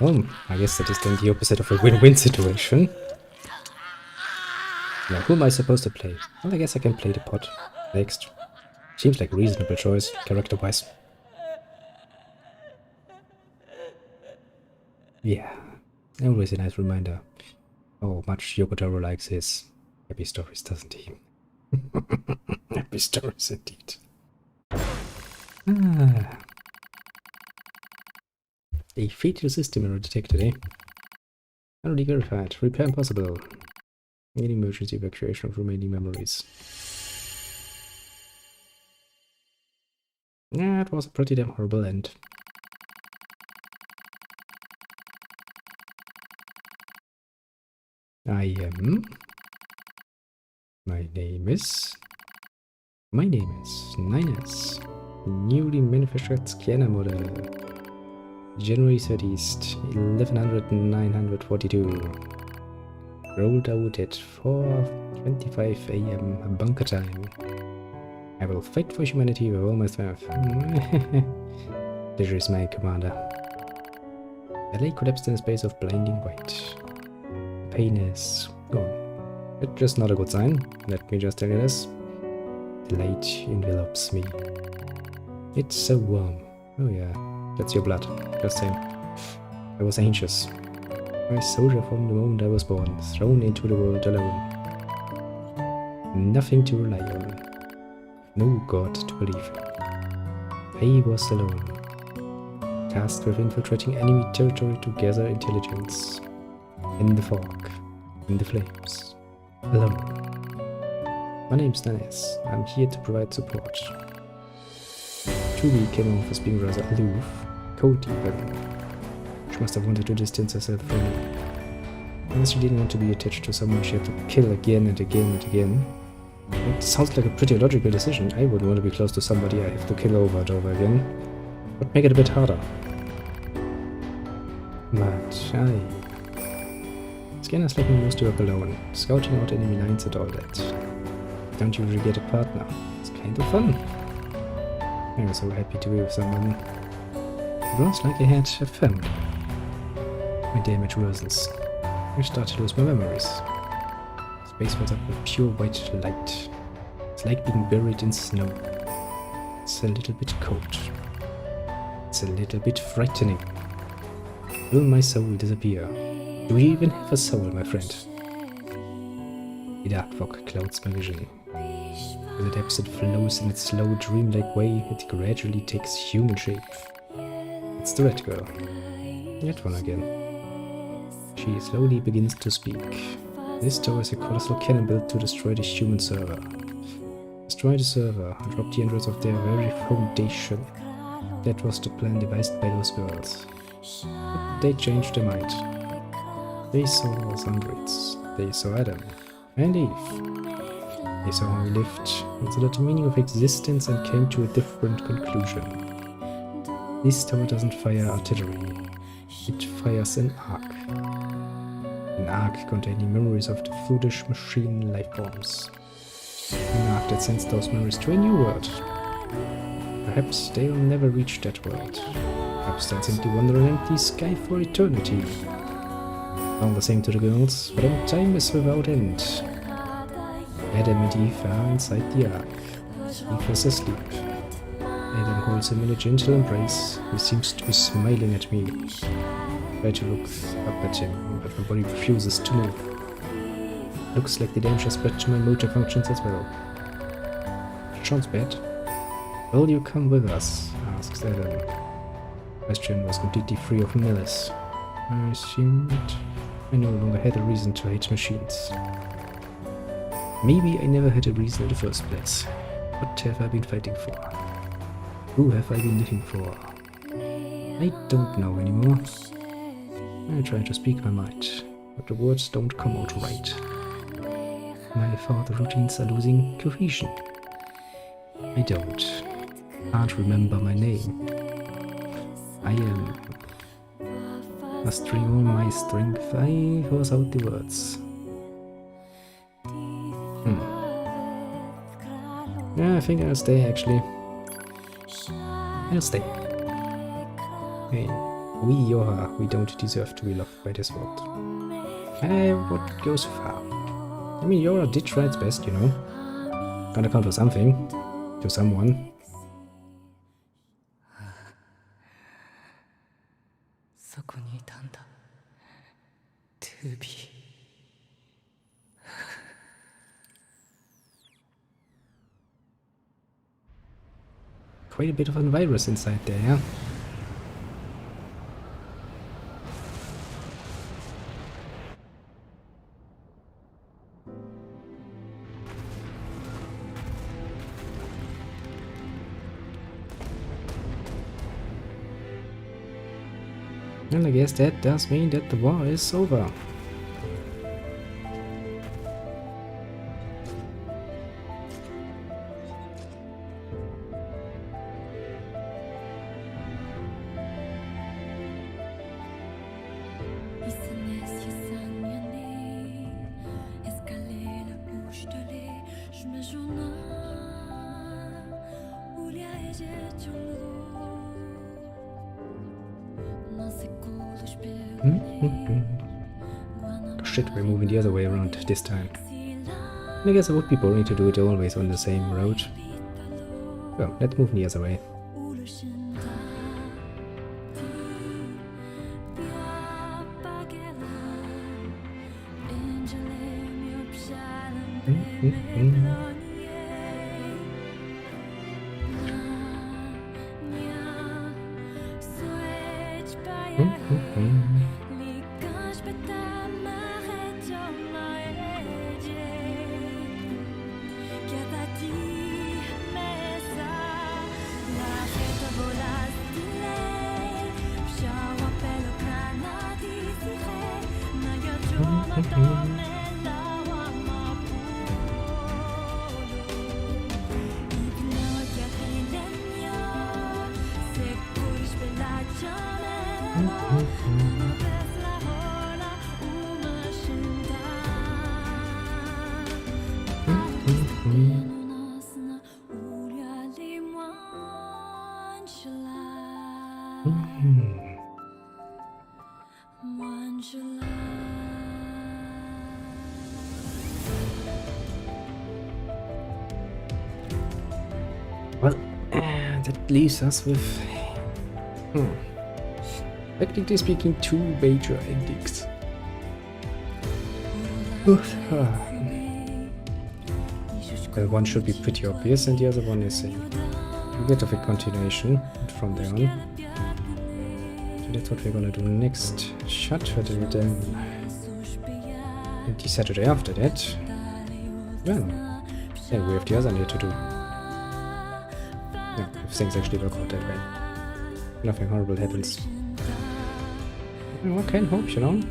Well, I guess that is then the opposite of a win-win situation. Now, who am I supposed to play? Well, I guess I can play the pot next. Seems like a reasonable choice, character-wise. Yeah, always a nice reminder how much Yokotaro likes his happy stories, doesn't he? Happy stories indeed. Ah. A fatal system error detected, eh? Already verified. Repair impossible. Need emergency evacuation of remaining memories. Yeah, it was a pretty damn horrible end. I am... My name is Niners. Newly manufactured scanner model. January 30th, 1100-942. Rolled out at 4:25 AM bunker time. I will fight for humanity with all my strength. Pleasure is mine, Commander. The lake collapsed in a space of blinding white. The pain is gone. It's just not a good sign. Let me just tell you this. The light envelops me. It's so warm. Oh yeah, that's your blood. Just saying. I was anxious. I'm a soldier from the moment I was born, thrown into the world alone. Nothing to rely on. No God to believe in. I was alone. Tasked with infiltrating enemy territory to gather intelligence. In the fog. In the flames. Alone. My name's Dennis. I'm here to provide support. Truby came off as being rather aloof, cold even. She must have wanted to distance herself from me. Unless she didn't want to be attached to someone she had to kill again and again and again. It sounds like a pretty logical decision. I wouldn't want to be close to somebody I have to kill over and over again. Would make it a bit harder. But Scanners let me mostly work alone, scouting out enemy lines and all that. Don't usually get a partner. It's kind of fun. I was so happy to be with someone. It was like I had a family. My damage worsens. I start to lose my memories. Space fills up with pure white light. It's like being buried in snow. It's a little bit cold. It's a little bit frightening. Will my soul disappear? Do you even have a soul, my friend? The dark fog clouds my vision. As it ebbs and flows in its slow, dreamlike way, it gradually takes human shape. It's the red girl. That one again. She slowly begins to speak. This tower is a colossal cannon built to destroy the human server. Destroy the server and rob the androids of their very foundation. That was the plan devised by those girls. But they changed their mind. They saw us androids. They saw Adam and Eve. They saw how we lived, considered the meaning of existence and came to a different conclusion. This tower doesn't fire artillery. It fires an arc. An arc containing memories of the foolish machine life forms. An arc that sends those memories to a new world. Perhaps they'll never reach that world. Perhaps they'll simply wander an empty sky for eternity. All the same to the girls, for them time is without end. Adam and Eve are inside the ark. Eve is asleep. Adam holds him in a gentle embrace. He seems to be smiling at me. I try to look up at him, but my body refuses to move. Looks like the danger spread to my motor functions as well. Sounds bad. Will you come with us? Asks Adam. The question was completely free of malice. I assumed I no longer had a reason to hate machines. Maybe I never had a reason in the first place. What have I been fighting for? Who have I been living for? I don't know anymore. I try to speak my mind, but the words don't come out right. My thought routines are losing cohesion. I can't remember my name. I must stream all my strength. I force out the words. Yeah, I think I'll stay actually. I'll stay. Hey, we don't deserve to be loved by this world. I would go so far. I mean, Yora did try its best, you know. Gotta count for something. To someone. そこにいたんだ。2B。Quite a bit of a virus inside there, yeah? Well, I guess that does mean that the war is over. Shit, we're moving the other way around this time. I guess it would be boring to do it always on the same road. Well, let's move the other way. Well, that leaves us with, technically speaking, two major endings. Well, one should be pretty obvious, and the other one is a bit of a continuation from there on. So that's what we're gonna do next. Shattered and then the Saturday after that. Well, then we have the other Nier to do. Yeah, if things actually work out that way. Nothing horrible happens. One can hope, you know?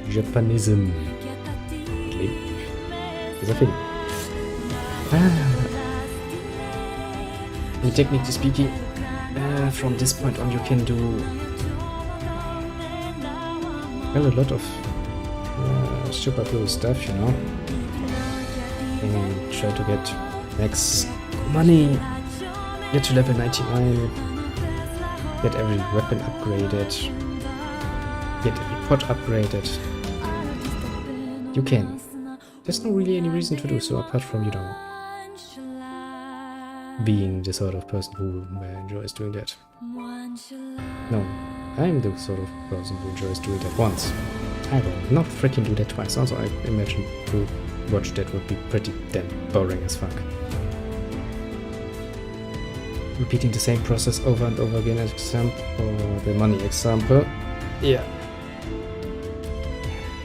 Japanism. Okay. Is a thing. And technically speaking, from this point on you can do well a lot of super cool stuff, you know. And try to get max money, get to level 99, get every weapon upgraded, get every pot upgraded. You can. There's not really any reason to do so apart from, you know, being the sort of person who enjoys doing that. No, I'm the sort of person who enjoys doing that once. I will not freaking do that twice. Also, I imagine to watch that would be pretty damn boring as fuck. Repeating the same process over and over again, as example, or the money example. Yeah.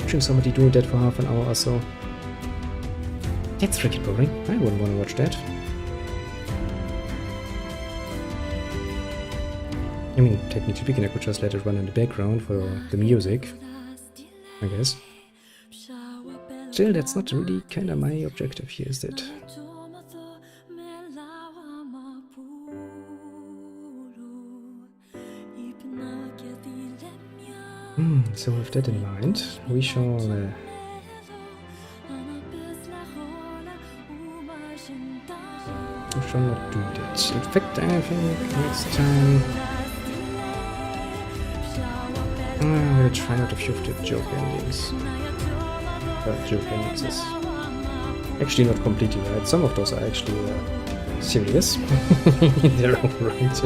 Watching somebody doing that for half an hour or so. That's freaking boring. I wouldn't want to watch that. I mean, technically speaking, I could just let it run in the background for the music, I guess. Still, that's not really kind of my objective here, is it? So with that in mind, we shall not do that. In fact, I think next time I'm gonna try not a few of the joke endings. Joke endings. Actually, not completely right. Some of those are actually serious in their own right.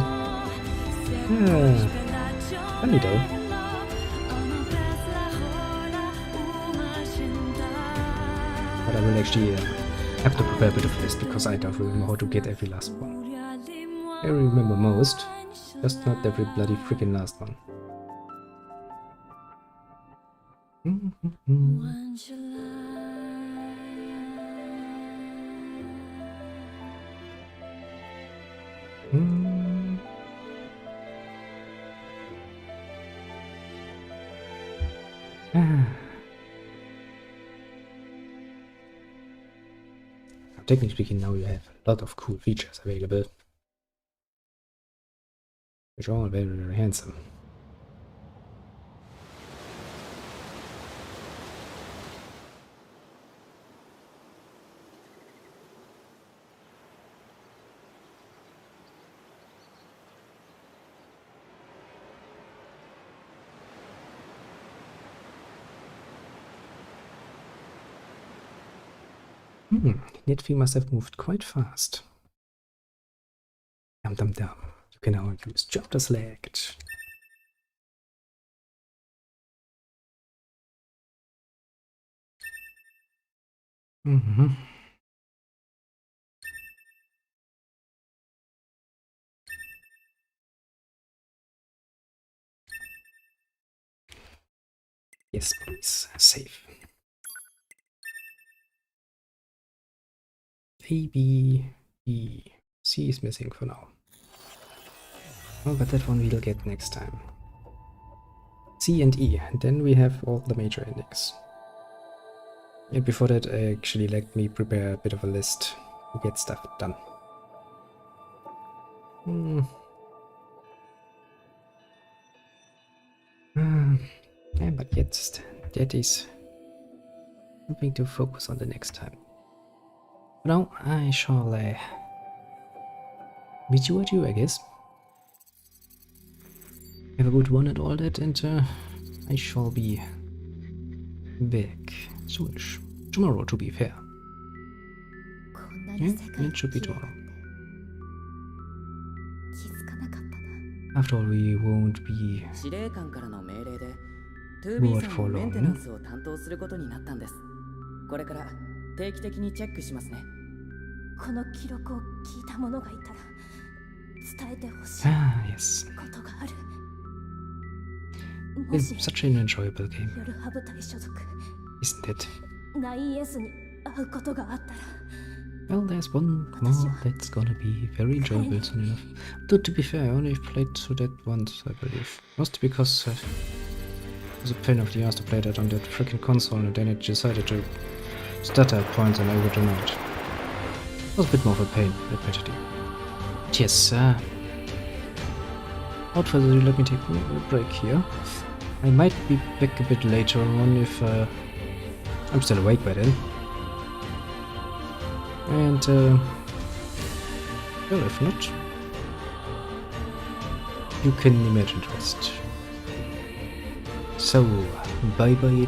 Funny though. But I will actually have to prepare a bit of a list because I don't remember how to get every last one. I remember most, just not every bloody freaking last one. Technically speaking, now you have a lot of cool features available, which are all very, very handsome. Netflix must have moved quite fast. Dum dum dum. You can now use chapter select. Yes, please. Save. A, B, E, C is missing for now. Oh, but that one we'll get next time. C and E, and then we have all the major endings. And before that, actually let me prepare a bit of a list to get stuff done. Yeah, but yet that is something to focus on the next time. Now I shall meet you at you, I guess. Have a good one and all that, and I shall be back soonish. Tomorrow, to be fair. Yeah, it should be tomorrow. After all, we won't be bored for long. この記録を聞いた者がいたら伝えてほしい yes. ことがある。 It's such an enjoyable game, 夜ハ部隊所属 isn't it? 9S に会うことがあったら Well, there's one more that's gonna be very enjoyable soon enough. Though to be fair, I only played through that once, I believe. Mostly because it was a pain of the ass to play that on that freaking console, and then it decided to stutter at points and I would not. It was a bit more of a pain, admittedly. But yes, without further ado, let me take a break here. I might be back a bit later on if I'm still awake by then. And, well, if not, you can imagine the rest. So, bye bye.